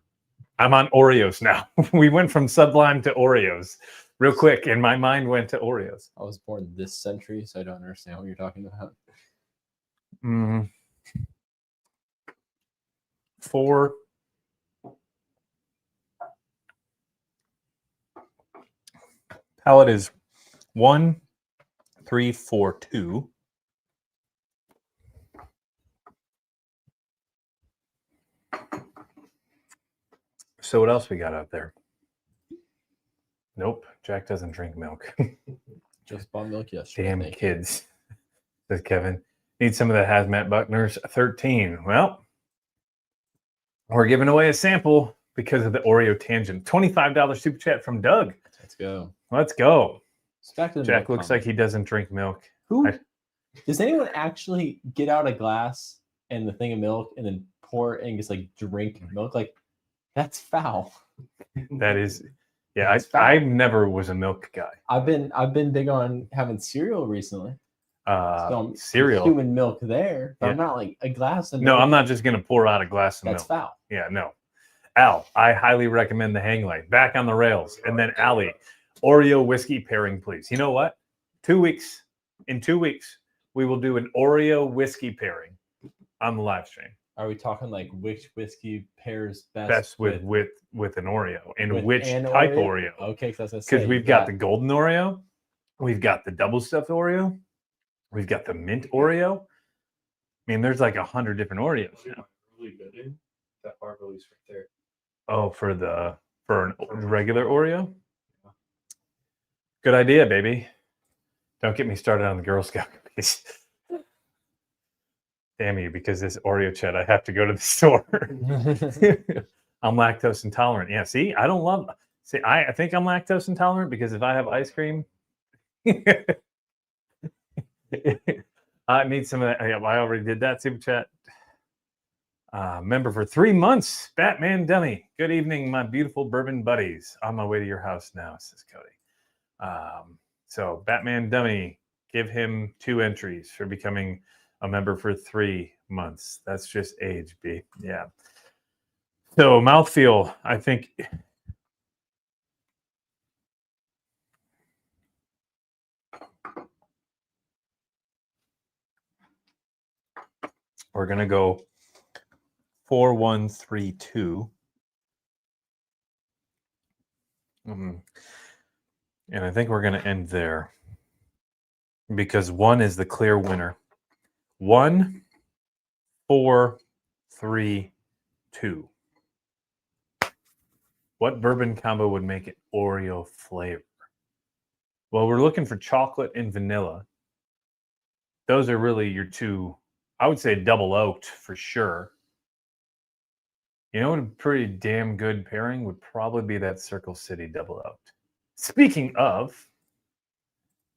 on Oreos now. We went from Sublime to Oreos real quick, and my mind went to Oreos. I was born this century, so I don't understand what you're talking about. 4. Palette is 1, 3, 4, 2. So what else we got out there? Nope, Jack doesn't drink milk. Just bought milk yesterday. Damn kids, says Kevin. Need some of that Hazmat Buckner's 13. Well, we're giving away a sample because of the Oreo tangent. $25 super chat from Doug. Let's go. Let's go. Jack looks like he doesn't drink milk. Does anyone actually get out a glass and the thing of milk and then pour it and just like drink milk? Like, that's foul. That is, yeah. I never was a milk guy. I've been big on having cereal recently. Cereal, human milk there, but I'm not like a glass of milk. No, I'm not just gonna pour out a glass of milk. That's foul. Yeah, no. Al, I highly recommend the Hang Light. Back on the rails. And then Allie, Oreo whiskey pairing, please. You know what? 2 weeks. In 2 weeks, we will do an Oreo whiskey pairing on the live stream. Are we talking like which whiskey pairs best with an Oreo, and which type Oreo? Okay, because we've got the golden Oreo, we've got the double stuffed Oreo, we've got the mint Oreo. I mean, there's like 100 different Oreos. Yeah, really good. That bar release right there. Oh, for an regular Oreo. Good idea, baby. Don't get me started on the Girl Scout cookies. Damn you, because this Oreo chat, I have to go to the store. I'm lactose intolerant. Yeah, see, I don't love. See, I think I'm lactose intolerant because if I have ice cream, I need some of that. I already did that super chat. Member for 3 months, Batman Dummy. Good evening, my beautiful bourbon buddies. On my way to your house now, says Cody. So Batman Dummy, give him 2 entries for becoming a member for 3 months. That's just age, B. Yeah. So mouthfeel, I think. We're going to go 4-1-3-2. And I think we're going to end there because 1 is the clear winner. 1, 4, 3, 2. What bourbon combo would make it Oreo flavor? Well, we're looking for chocolate and vanilla. Those are really your 2. I would say double oaked for sure. You know what a pretty damn good pairing would probably be that Circle City double oaked. Speaking of,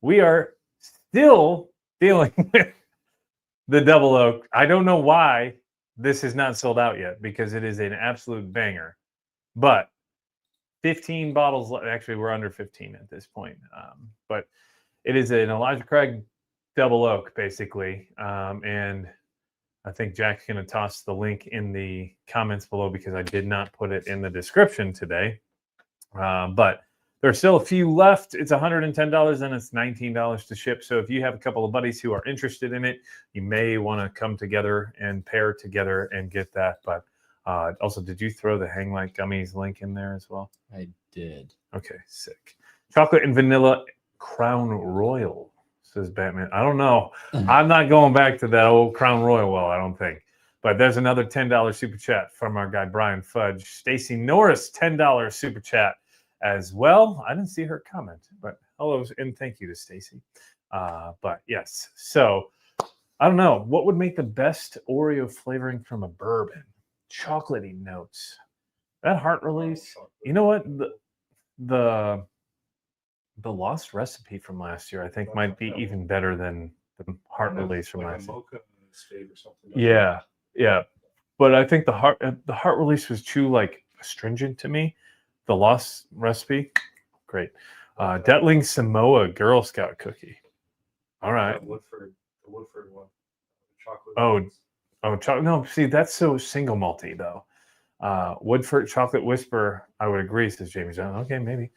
we are still dealing with the double oak. I don't know why this is not sold out yet because it is an absolute banger. But 15 bottles, actually we're under 15 at this point. But it is an Elijah Craig double oak basically. And I think Jack's going to toss the link in the comments below because I did not put it in the description today. But there are still a few left. It's $110 and it's $19 to ship. So if you have a couple of buddies who are interested in it, you may want to come together and pair together and get that. But also, did you throw the Hang Like Gummies link in there as well? I did. Okay, sick. Chocolate and vanilla Crown Royal, says Batman. I don't know. I'm not going back to that old Crown Royal well, I don't think. But there's another $10 super chat from our guy Brian Fudge. Stacy Norris, $10 super chat as well. I didn't see her comment, but hello and thank you to Stacy. But yes, so I don't know. What would make the best Oreo flavoring from a bourbon? Chocolatey notes. That heart release. You know what? The lost recipe from last year, I think, might be even better than the heart release from last year. Mocha state or something. Yeah, yeah. But I think the heart release was too like astringent to me. The lost recipe, great. Detling Samoa Girl Scout cookie. All right. The Woodford one. Chocolate. No, see, that's so single malty though. Woodford Chocolate Whisper, I would agree, says Jamie John. Okay, maybe.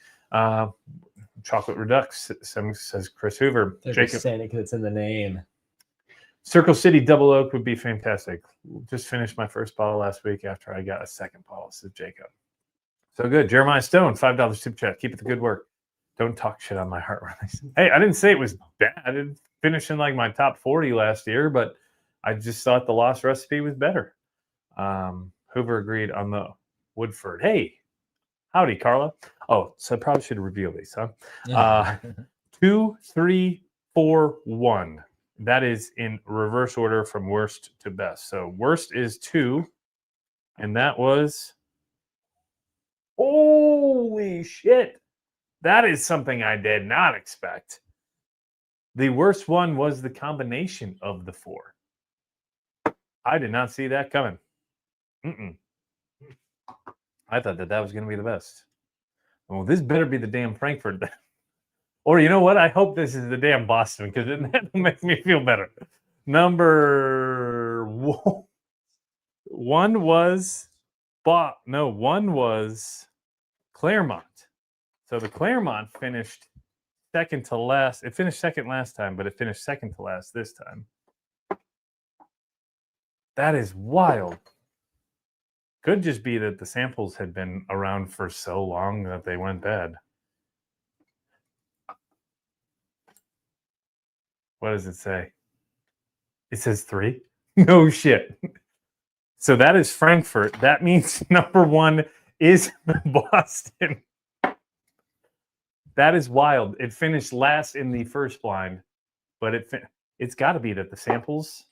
Chocolate Redux, says Chris Hoover. They're Jacob just saying it because it's in the name. Circle City Double Oak would be fantastic. Just finished my first bottle last week after I got a second bottle, says Jacob. So good. Jeremiah Stone, $5 super chat. Keep it the good work. Don't talk shit on my heart release. Hey, I didn't say it was bad. I didn't finish in like my top 40 last year, but I just thought the lost recipe was better. Hoover agreed on the Woodford. Hey, howdy, Carla. Oh, so I probably should reveal these, huh? 2, 3, 4, 1. That is in reverse order from worst to best. So worst is 2, and that was, holy shit. That is something I did not expect. The worst one was the combination of the 4. I did not see that coming. I thought that was going to be the best. Well, this better be the damn Frankfort. Or you know what? I hope this is the damn Boston because that makes me feel better. Number 1 was one was Clermont. So the Clermont finished second to last. It finished second last time, but it finished second to last this time. That is wild. Could just be that the samples had been around for so long that they went bad. What does it say? It says 3? No shit. So that is Frankfort. That means number 1 is Boston. That is wild. It finished last in the first blind, but it's got to be that the samples.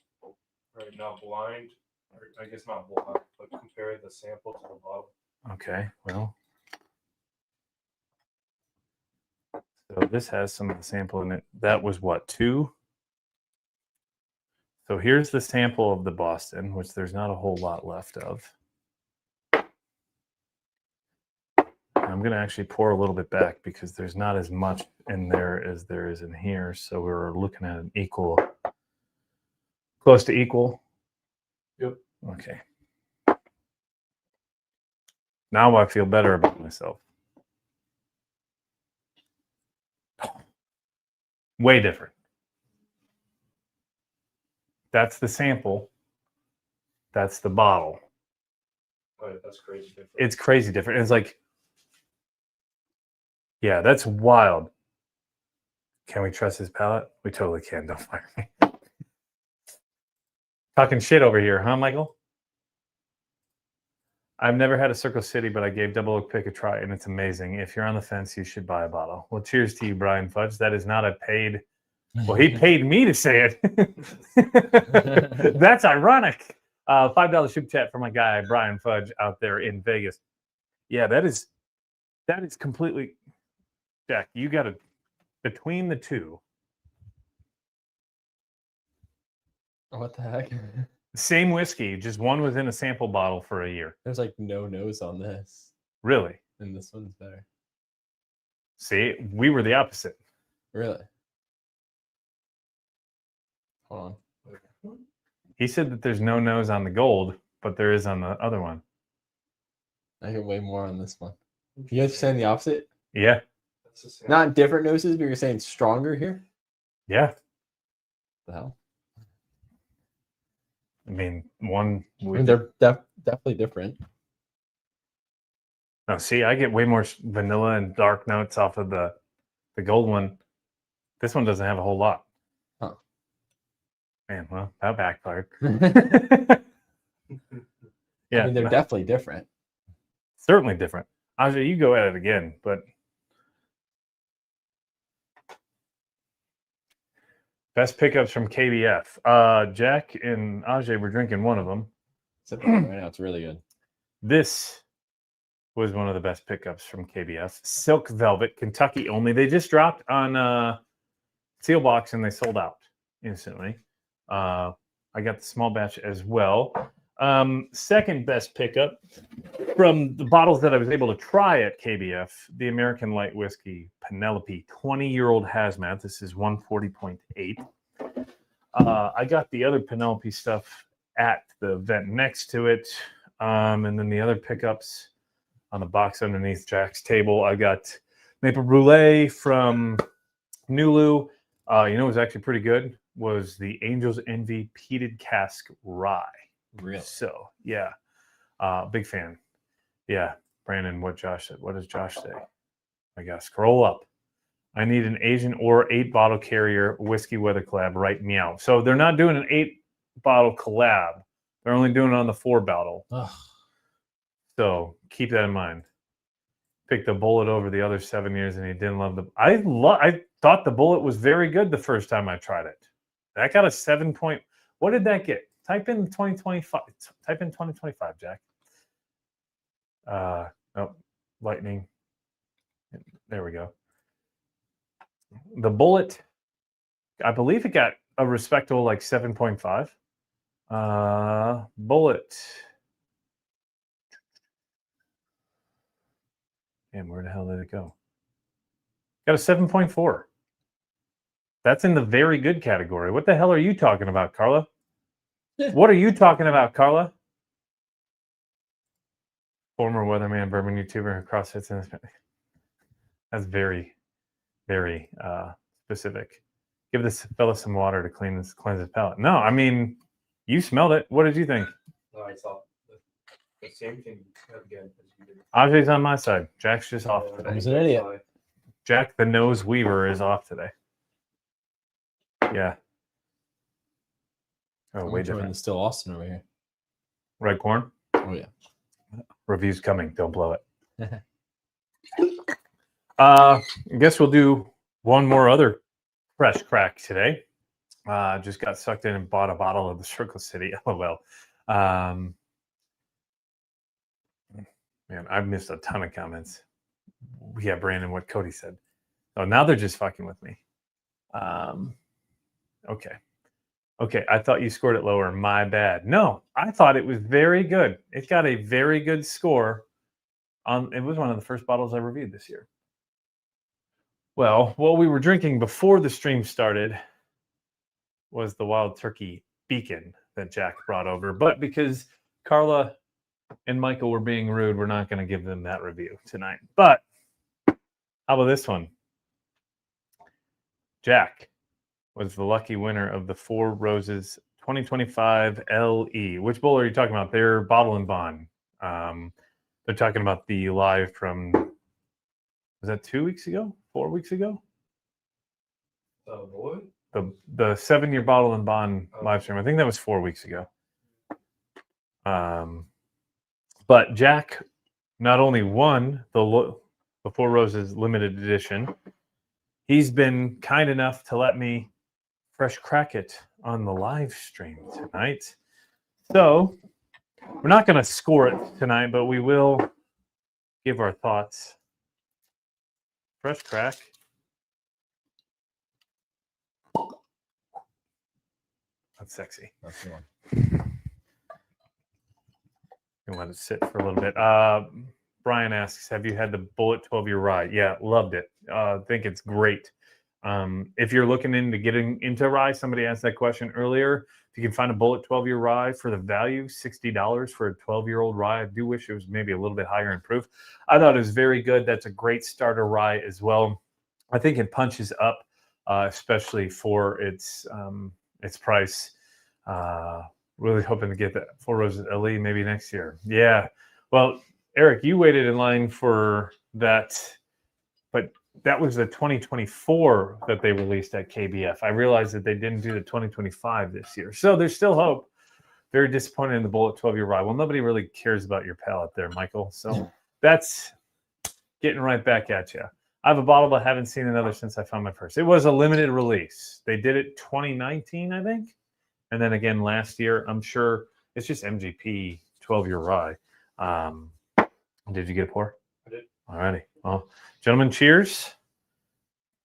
Right now, blind. Or I guess not blind, but compare the sample to the bottle. Okay, well. So this has some of the sample in it. That was what, 2? So here's the sample of the Boston, which there's not a whole lot left of. I'm going to actually pour a little bit back because there's not as much in there as there is in here. So we're looking at an equal, close to equal. Yep. Okay. Now I feel better about myself. Way different. That's the sample. That's the bottle. Oh, yeah, that's crazy different. It's crazy different. It's like, yeah, that's wild. Can we trust his palate? We totally can. Don't fire me. Talking shit over here, huh, Michael? I've never had a Circle City, but I gave Double Oak Pick a try, and it's amazing. If you're on the fence, you should buy a bottle. Well, cheers to you, Brian Fudge. That is not a paid... Well, he paid me to say it. That's ironic. $5 super chat for my guy, Brian Fudge, out there in Vegas. Yeah, that is completely... Jack, you got to... Between the two... What the heck? Same whiskey, just one was in a sample bottle for a year. There's like no nose on this. Really? And this one's better. See, we were the opposite. Really? Hold on. He said that there's no nose on the gold, but there is on the other one. I get way more on this one. You guys are saying the opposite? Yeah. That's the same. Not different noses, but you're saying stronger here? Yeah. The hell? I mean, one... I mean, they're definitely different. No, see, I get way more vanilla and dark notes off of the gold one. This one doesn't have a whole lot. Huh. Man, well, that backfired. Yeah, I mean, they're definitely different. Certainly different. Ajay, you go at it again, but... Best pickups from KBF. Jack and Ajay were drinking one of them. Right now, it's really good. This was one of the best pickups from KBF. Silk Velvet, Kentucky only. They just dropped on Seal Box and they sold out instantly. I got the small batch as well. Second best pickup from the bottles that I was able to try at KBF, the American Light Whiskey Penelope 20-year-old hazmat. This is 140.8. I got the other Penelope stuff at the event next to it. And then the other pickups on the box underneath Jack's table, I got Maple Brulee from Nulu. You know what was actually pretty good? Was the Angel's Envy Peated Cask Rye. Really? So, yeah. Big fan. Yeah. Brandon, what Josh said. What does Josh say? I gotta scroll up. I need an Asian or 8-bottle carrier whiskey weather collab. Write me out. So they're not doing an 8-bottle collab. They're only doing it on the 4-bottle. So keep that in mind. Picked the Bullet over the other 7 years, and he didn't love the. I thought the Bullet was very good the first time I tried it. That got a 7 point. What did that get? Type in 2025. Type in 2025, Jack. Oh, lightning. There we go. The Bullet, I believe it got a respectable like 7.5. Bullet. And where the hell did it go? Got a 7.4. That's in the very good category. What the hell are you talking about, Carla? What are you talking about, Carla? Former weatherman, bourbon YouTuber who crossfits in this. That's very, very specific. Give this fella some water to cleanse his palate. No, I mean, you smelled it. What did you think? No, I saw the same thing again as you did. Ajay's on my side. Jack's just off I today. was an idiot. Jack the Nose Weaver is off today. Yeah. Oh, I'm way enjoying different. the Still Austin over here. Red corn. Oh yeah. Review's coming. Don't blow it. I guess we'll do one more other fresh crack today. Just got sucked in and bought a bottle of the Circle City. LOL. Man, I've missed a ton of comments. Yeah, Brandon, what Cody said. Oh, now they're just fucking with me. Okay. Okay, I thought you scored it lower. My bad. No, I thought it was very good. It got a very good score. It was one of the first bottles I reviewed this year. Well, what we were drinking before the stream started was the Wild Turkey Beacon that Jack brought over. But because Carla and Michael were being rude, we're not going to give them that review tonight. But how about this one? Jack was the lucky winner of the Four Roses 2025 LE. Which bowl are you talking about? They're Bottle and Bond. They're talking about the live from, was that 2 weeks ago? 4 weeks ago? What? The 7-year Bottle and Bond live stream. I think that was 4 weeks ago. But Jack not only won the Four Roses limited edition, he's been kind enough to let me fresh crack it on the live stream tonight. So we're not going to score it tonight, but we will give our thoughts. Fresh crack. That's sexy. That's the one. And let it sit for a little bit. Brian asks, have you had the Bullet 12-year rye? Yeah, loved it. Think it's great. If you're looking into getting into rye, somebody asked that question earlier. If you can find a Bullet 12-year rye for the value, $60 for a 12-year-old rye. I do wish it was maybe a little bit higher in proof. I thought it was very good. That's a great starter rye as well. I think it punches up, especially for its price. Really hoping to get that Four Roses LE maybe next year. Yeah. Well, Eric, you waited in line for that, but that was the 2024 that they released at KBF. I realized that they didn't do the 2025 this year. So there's still hope. Very disappointed in the Bullet 12-year rye. Well, nobody really cares about your palate there, Michael. So that's getting right back at you. I have a bottle, but haven't seen another since I found my first. It was a limited release. They did it 2019, I think. And then again last year. I'm sure it's just MGP 12-year rye. Did you get a pour? I did. All righty. Well, gentlemen, cheers.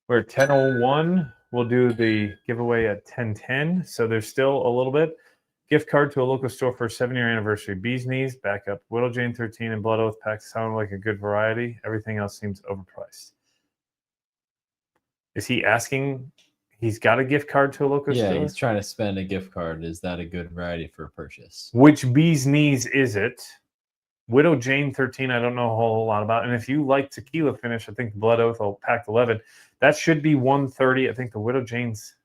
We're at 10:01. We'll do the giveaway at 10:10. So there's still a little bit. Gift card to a local store for a 7-year anniversary. Bee's Knees, backup. Widow Jane 13 and Blood Oath packs sound like a good variety. Everything else seems overpriced. Is he asking? He's got a gift card to a local store? Yeah, he's trying to spend a gift card. Is that a good variety for a purchase? Which Bee's Knees is it? Widow Jane 13, I don't know a whole lot about. And if you like tequila finish, I think the Blood Oath will pack 11. That should be $130. I think the Widow Jane's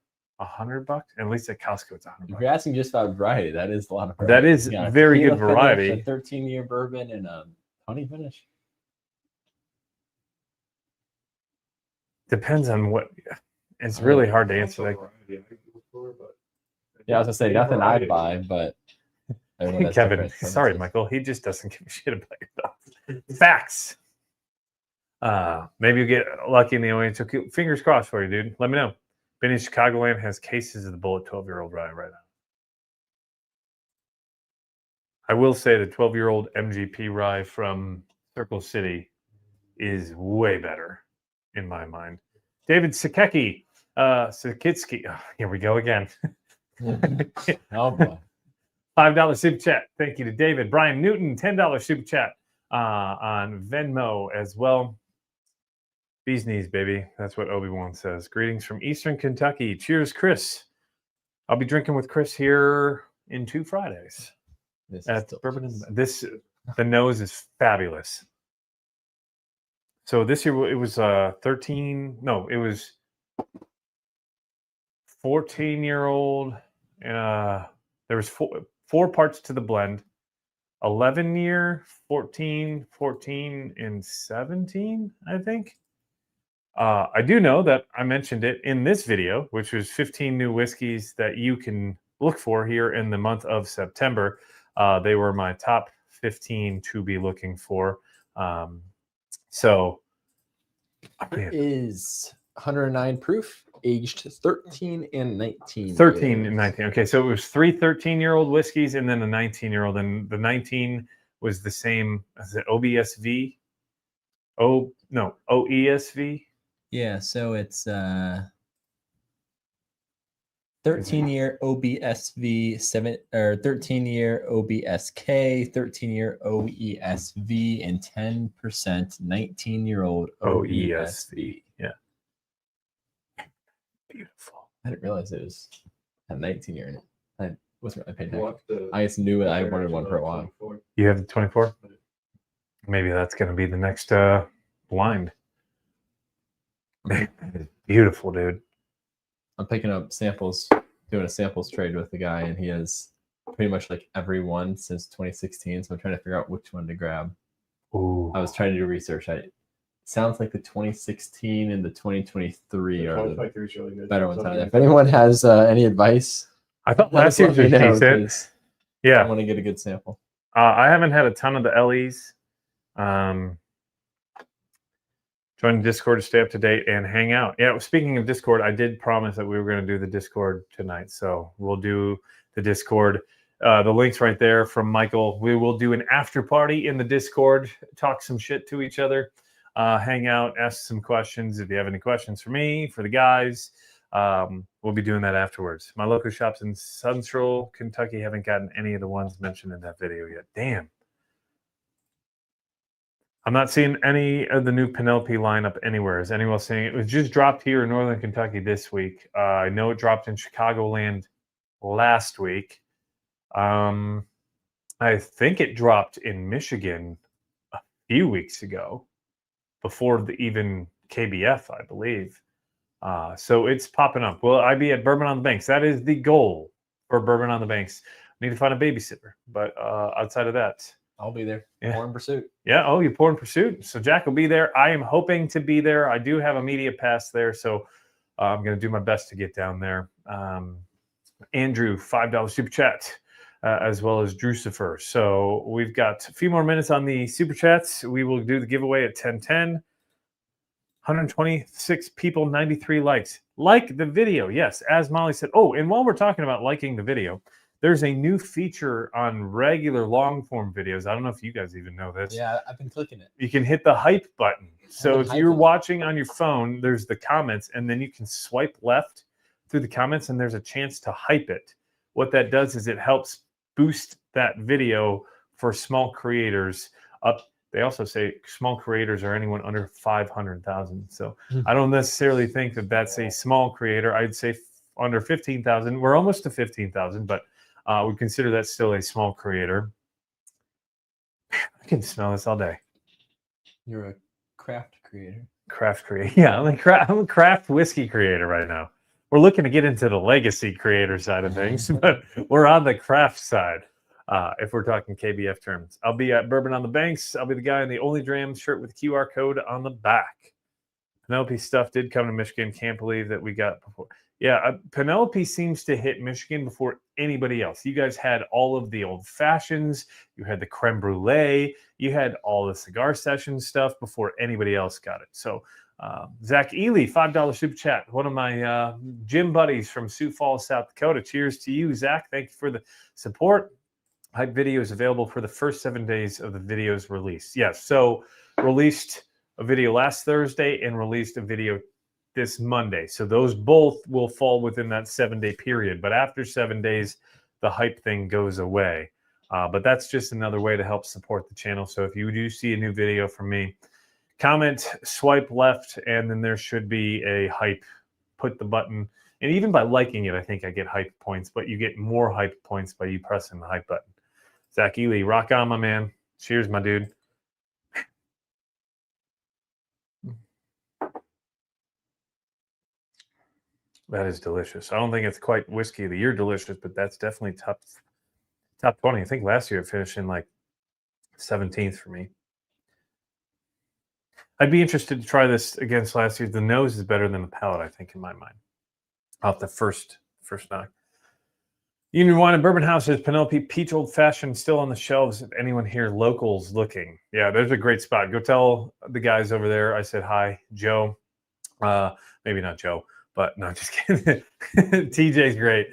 $100. At least at Costco, it's $100. If you're asking just about variety, that is a lot of variety. That is very good tequila variety. Finish, a 13-year bourbon and a honey finish. Depends on what. It's really hard to answer that. Yeah, I was gonna say nothing I'd buy, but Kevin, sorry, Michael. He just doesn't give a shit about your thoughts. Facts. Maybe you get lucky in the audience. So fingers crossed for you, dude. Let me know. Benny Chicagoland has cases of the Bullet 12-year-old rye right now. I will say the 12-year-old MGP rye from Circle City is way better in my mind. David Sakecki, Sakitsky. Oh, here we go again. Oh boy. $5 super chat. Thank you to David. Brian Newton, $10 super chat on Venmo as well. Bee's Knees, baby. That's what Obi-Wan says. Greetings from Eastern Kentucky. Cheers, Chris. I'll be drinking with Chris here in 2 Fridays. This At Bourbon. The nose is fabulous. So this year it was 13. No, it was 14-year-old. There was four parts to the blend. 11-year, 14, and 17, I think. I do know that I mentioned it in this video, which was 15 new whiskeys that you can look for here in the month of September. They were my top 15 to be looking for. So it is 109 proof, aged 13 and 19. 13 and 19. Okay, so it was 3 13-year-old whiskeys and then a 19-year-old. And the 19 was the same as the OBSV. OESV. Yeah, so it's 13-year OBSV 13-year OBSK, 13-year OESV, and 10% 19-year-old OESV. OESV. Yeah. Beautiful. I didn't realize it was a 19-year in it. I wasn't really paying You attention. want the I just knew it. I compare wanted to one the for a while. 24? You have the 24? Maybe that's going to be the next blind. Beautiful, dude. I'm picking up samples, doing a samples trade with the guy, and he has pretty much like every one since 2016. So I'm trying to figure out which one to grab. Ooh. I was trying to do research. It sounds like the 2016 and the 2023 are the 2023 is really good. better ones So out there. If anyone has any advice, I thought let last us year's was know, decent. 'cause Yeah. I want to get a good sample. I haven't had a ton of the LEs. Join the Discord to stay up to date and hang out. Yeah, speaking of Discord, I did promise that we were going to do the Discord tonight. So we'll do the Discord. The link's right there from Michael. We will do an after party in the Discord, talk some shit to each other, hang out, ask some questions. If you have any questions for me, for the guys, we'll be doing that afterwards. My local shops in Central Kentucky haven't gotten any of the ones mentioned in that video yet. Damn. I'm not seeing any of the new Penelope lineup anywhere. Is anyone seeing it? It was just dropped here in Northern Kentucky this week. I know it dropped in Chicagoland last week. I think it dropped in Michigan a few weeks ago, before even KBF, I believe. So it's popping up. Will I be at Bourbon on the Banks? That is the goal for Bourbon on the Banks. Need to find a babysitter, but outside of that, I'll be there. Yeah. More in pursuit. yeah. Oh, you pour in pursuit. So Jack will be there. I am hoping to be there. I do have a media pass there, so I'm going to do my best to get down there. Andrew, $5 super chat, as well as Drucifer. So we've got a few more minutes on the super chats. We will do the giveaway at 10:10. 126 people, 93 likes. Like the video, yes. As Molly said. Oh, and while we're talking about liking the video, there's a new feature on regular long form videos. I don't know if you guys even know this. Yeah, I've been clicking it. You can hit the hype button. So been if you're hyping. watching on your phone, there's the comments, and then you can swipe left through the comments, and there's a chance to hype it. What that does is it helps boost that video for small creators up. They also say small creators are anyone under 500,000. So I don't necessarily think that that's a small creator. I'd say under 15,000. We're almost to 15,000, but we consider that still a small creator. I can smell this all day. You're a craft creator. Craft creator. Yeah, I'm a craft whiskey creator right now. We're looking to get into the legacy creator side of things, but we're on the craft side. If we're talking KBF terms, I'll be at Bourbon on the Banks. I'll be the guy in the Only Dram shirt with the QR code on the back. Penelope stuff did come to Michigan. Can't believe that we got before. Yeah, Penelope seems to hit Michigan before anybody else. You guys had all of the old fashions. You had the creme brulee. You had all the cigar session stuff before anybody else got it. So Zach Ely, $5 super chat. One of my gym buddies from Sioux Falls, South Dakota. Cheers to you, Zach. Thank you for the support. Hype video is available for the first 7 days of the video's release. Yes, so released a video last Thursday and released a video this Monday. So those both will fall within that 7-day period. But after 7 days, the hype thing goes away. But that's just another way to help support the channel. So if you do see a new video from me, comment, swipe left, and then there should be a hype. Put the button. And even by liking it, I think I get hype points. But you get more hype points by you pressing the hype button. Zach Ely, rock on, my man. Cheers, my dude. That is delicious. I don't think it's quite whiskey of the year delicious, but that's definitely top 20. I think last year it finished in like 17th for me. I'd be interested to try this against last year. The nose is better than the palate, I think, in my mind. Off the first knock. Union Wine and Bourbon House is Penelope Peach Old Fashioned still on the shelves. If anyone here locals looking. Yeah, there's a great spot. Go tell the guys over there I said hi. Joe. Maybe not Joe, but no, just kidding. TJ's great.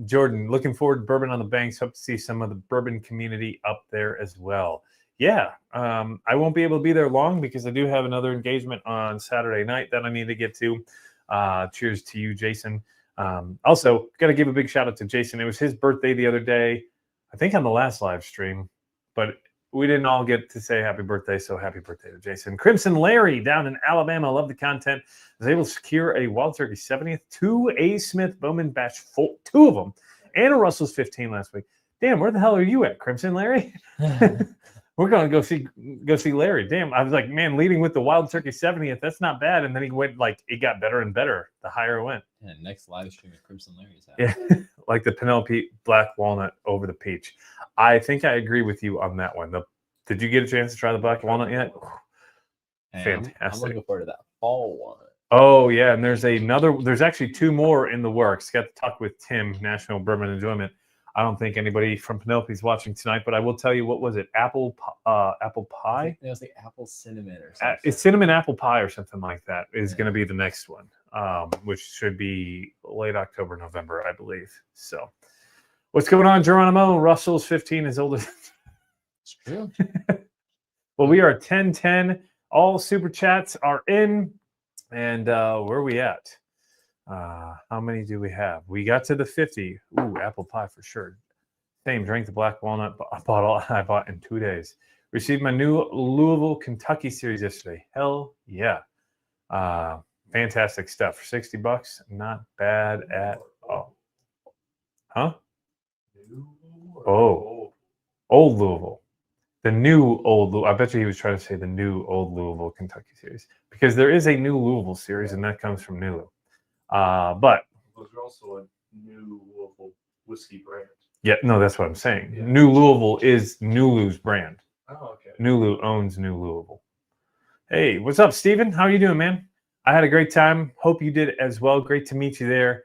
Jordan, looking forward to Bourbon on the Banks. Hope to see some of the bourbon community up there as well. Yeah, I won't be able to be there long because I do have another engagement on Saturday night that I need to get to. Cheers to you, Jason. Also, got to give a big shout out to Jason. It was his birthday the other day, I think on the last live stream, but we didn't all get to say happy birthday, so happy birthday to Jason. Crimson Larry down in Alabama, love the content. Was able to secure a Wild Turkey 70th, 2 A. Smith Bowman Batch 4, 2 of them, and a Russell's 15 last week. Damn, where the hell are you at, Crimson Larry? We're gonna go see Larry. Damn, I was like, man, leading with the Wild Turkey 70th, that's not bad. And then he went like it got better and better the higher it went. Yeah, next live stream at Crimson Larry's house. Yeah, like the Penelope Black Walnut over the peach. I think I agree with you on that one. Did you get a chance to try the black walnut yet? And Fantastic. I'm looking forward to that fall one. Oh yeah, and there's actually 2 more in the works. Got to talk with Tim, National Bourbon Enjoyment. I don't think anybody from Penelope's watching tonight, but I will tell you, what was it? Apple pie? It was like apple cinnamon or something. It's cinnamon apple pie or something like that is going to be the next one, which should be late October, November, I believe. So what's going on, Geronimo? Russell's 15 is older. It's true. Well, we are 10-10. All super chats are in. And where are we at? How many do we have? We got to the 50. Ooh, apple pie for sure. Same, drank the black walnut bottle I bought in 2 days. Received my new Louisville, Kentucky series yesterday. Hell yeah. Fantastic stuff. For $60, not bad at all. Huh? Oh, old Louisville. The new old Louisville. I bet you he was trying to say the new old Louisville, Kentucky series. Because there is a new Louisville series, and that comes from Nulu. But those are also a new Louisville whiskey brand. Yeah, no, that's what I'm saying. Yeah. New Louisville is Nulu's brand. Oh, okay. Nulu owns New Louisville. Hey, what's up, Steven? How are you doing, man? I had a great time. Hope you did as well. Great to meet you there.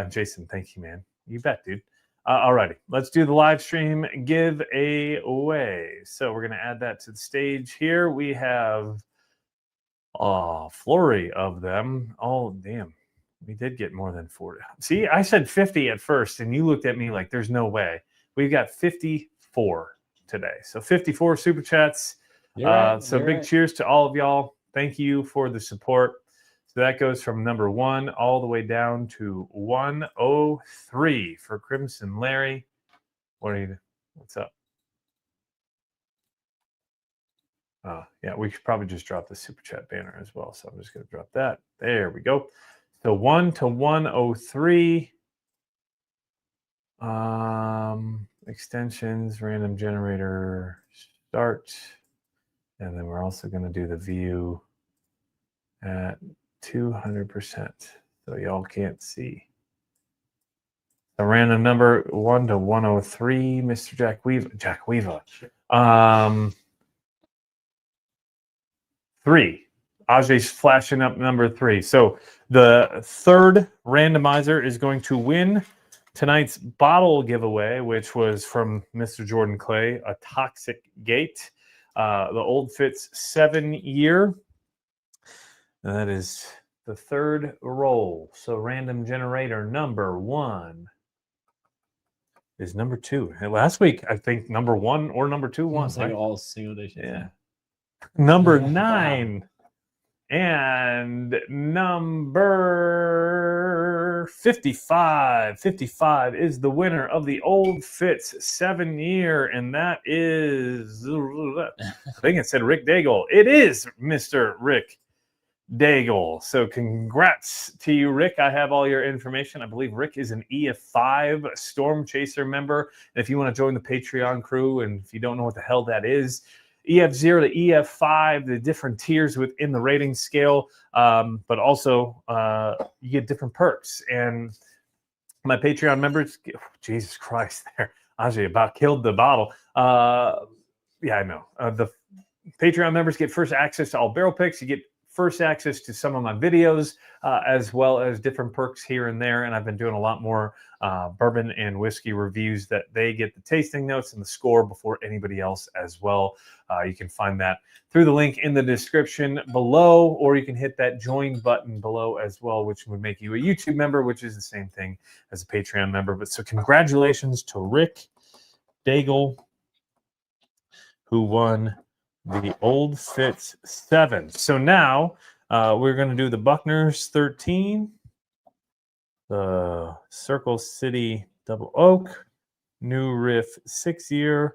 Jason, thank you, man. You bet, dude. Alrighty, let's do the live stream giveaway. So we're going to add that to the stage here. We have a flurry of them. Oh, damn. We did get more than 40. See, I said 50 at first, and you looked at me like there's no way. We've got 54 today. So 54 super chats. Big cheers to all of y'all. Thank you for the support. So that goes from number 1 all the way down to 103 for Crimson Larry. What's up? Yeah, we should probably just drop the super chat banner as well. So I'm just going to drop that. There we go. So 1 to 103. Extensions, random generator, start. And then we're also going to do the view at 200%. So y'all can't see. The random number 1 to 103, Mr. Jack Weaver. 3. Ajay's flashing up number 3. So the third randomizer is going to win tonight's bottle giveaway, which was from Mr. Jordan Clay, a Toxic Gate, the Old Fitz 7-year. And that is the third roll. So random generator number 1 is number 2. And last week, I think number 1 or number 2 won. It's like all single day. Yeah. Number 9. And number 55. 55 is the winner of the Old Fitz 7-year. And that is, I think it said Rick Daigle. It is Mr. Rick Daigle. So congrats to you, Rick. I have all your information. I believe Rick is an EF5 Storm Chaser member. And if you want to join the Patreon crew, and if you don't know what the hell that is, EF0 to EF5, the different tiers within the rating scale, but also you get different perks. And my Patreon members, Jesus Christ, there, Ajay about killed the bottle. Yeah, I know. The Patreon members get first access to all barrel picks. You get first access to some of my videos, as well as different perks here and there. And I've been doing a lot more bourbon and whiskey reviews that they get the tasting notes and the score before anybody else as well. You can find that through the link in the description below, or you can hit that join button below as well, which would make you a YouTube member, which is the same thing as a Patreon member. But so congratulations to Rick Daigle, who won the Old Fitz 7. So now we're going to do the Buckner's 13, the Circle City Double Oak, New Riff 6-year,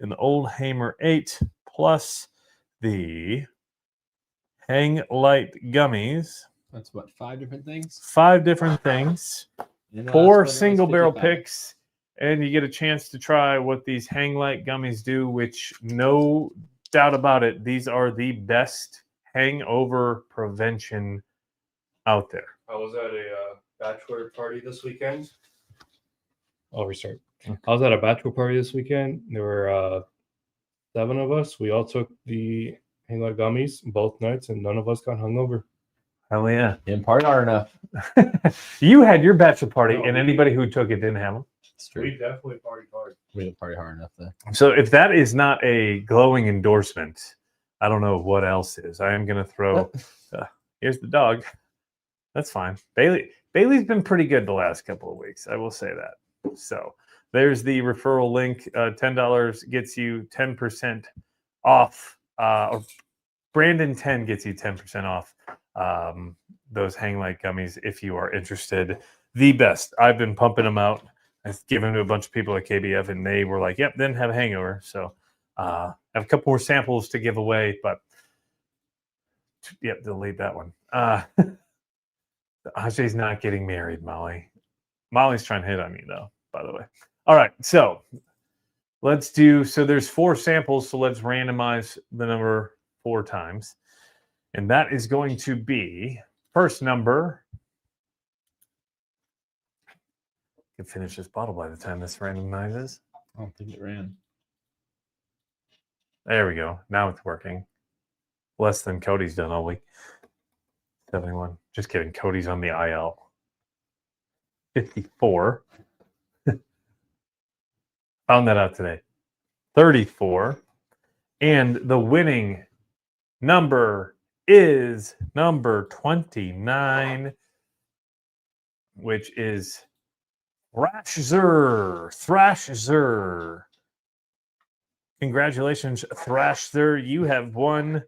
and the Old Hamer 8, plus the Hang Light Gummies. That's what, 5 different things? 5 different things, And 4 last single barrel 55. picks, and you get a chance to try what these Hang Light Gummies do, which no doubt about it, these are the best hangover prevention out there. I was at a bachelor party this weekend. I'll restart. Okay. I was at a bachelor party this weekend. There were 7 of us. We all took the Hang Light Gummies both nights, and none of us got hungover. Hell yeah. Didn't party hard enough. You had your bachelor party, No, and we- anybody who took it didn't have them. It's true. We definitely partied hard. We didn't party hard enough though. So if that is not a glowing endorsement, I don't know what else is. I am going to throw. Here's the dog. That's fine. Bailey's been pretty good the last couple of weeks. I will say that. So there's the referral link. $10 gets you 10% off. Or Brandon 10 gets you 10% off those Hang Light Gummies if you are interested. The best. I've been pumping them out. I've given them to a bunch of people at KBF, and they were like, "Yep, didn't have a hangover." So I have a couple more samples to give away, but yep, delete that one. Ajay's not getting married, Molly. Molly's trying to hit on me, though, by the way. All right, so let's do, so there's 4 samples, so let's randomize the number 4 times. And that is going to be first number. I can finish this bottle by the time this randomizes. I don't think it ran. There we go. Now it's working. Less than Cody's done all week. 71. Just kidding. Cody's on the IL. 54. Found that out today. 34. And the winning number is number 29, which is Thrasher. Congratulations, Thrasher. You have won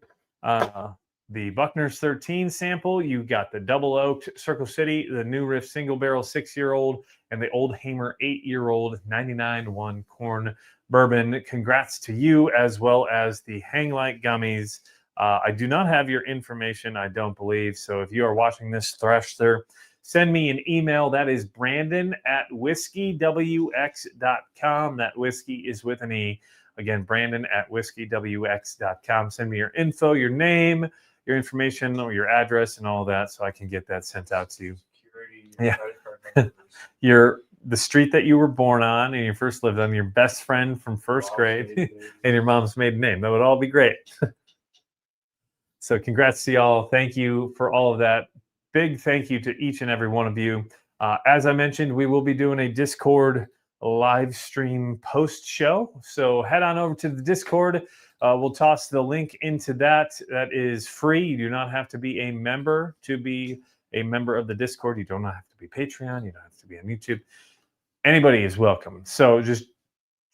the Buckner's 13 sample. You got the Double Oaked Circle City, the New Riff Single Barrel 6-year-old, and the Old Hamer 8-year-old 99.1 Corn Bourbon. Congrats to you, as well as the Hang Light Gummies. I do not have your information, I don't believe. So if you are watching this, Thrasher, send me an email. That is brandon@whiskeywx.com. That whiskey is with an E. Again, brandon@whiskeywx.com. Send me your info, your name, your information, or your address, and all that, so I can get that sent out to you. Yeah. The street that you were born on and you first lived on, your best friend from first grade, and your mom's maiden name. That would all be great. So congrats to y'all. Thank you for all of that. Big thank you to each and every one of you. As I mentioned, we will be doing a Discord live stream post show. So head on over to the Discord. We'll toss the link into that. That is free. You do not have to be a member to be a member of the Discord. You don't have to be Patreon. You don't have to be on YouTube. Anybody is welcome. So just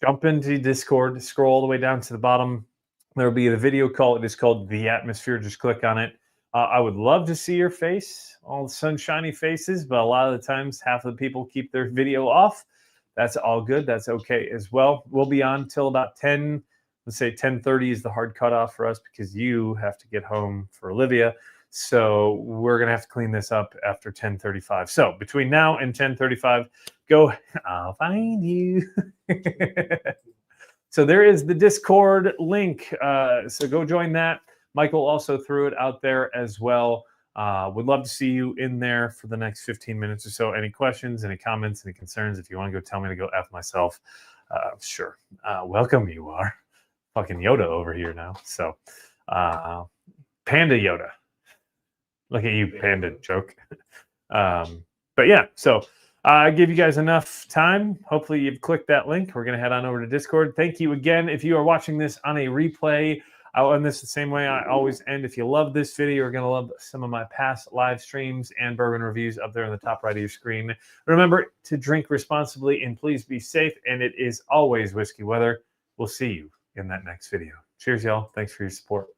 jump into Discord, scroll all the way down to the bottom. There will be a video call. It is called The Atmosphere. Just click on it. I would love to see your face, all the sunshiny faces, but a lot of the times half of the people keep their video off. That's all good. That's okay as well. We'll be on till about 10. Let's say 10:30 is the hard cutoff for us because you have to get home for Olivia. So we're going to have to clean this up after 10:35. So between now and 10:35, go. I'll find you. So there is the Discord link. So go join that. Michael also threw it out there as well. Would love to see you in there for the next 15 minutes or so. Any questions, any comments, any concerns? If you want to go tell me to go F myself, sure. Welcome you are. Fucking Yoda over here now. So Panda Yoda. Look at you, Panda joke. But yeah, so I give you guys enough time. Hopefully you've clicked that link. We're going to head on over to Discord. Thank you again. If you are watching this on a replay, I'll end this the same way I always end. If you love this video, you're going to love some of my past live streams and bourbon reviews up there on the top right of your screen. Remember to drink responsibly and please be safe. And it is always whiskey weather. We'll see you in that next video. Cheers, y'all. Thanks for your support.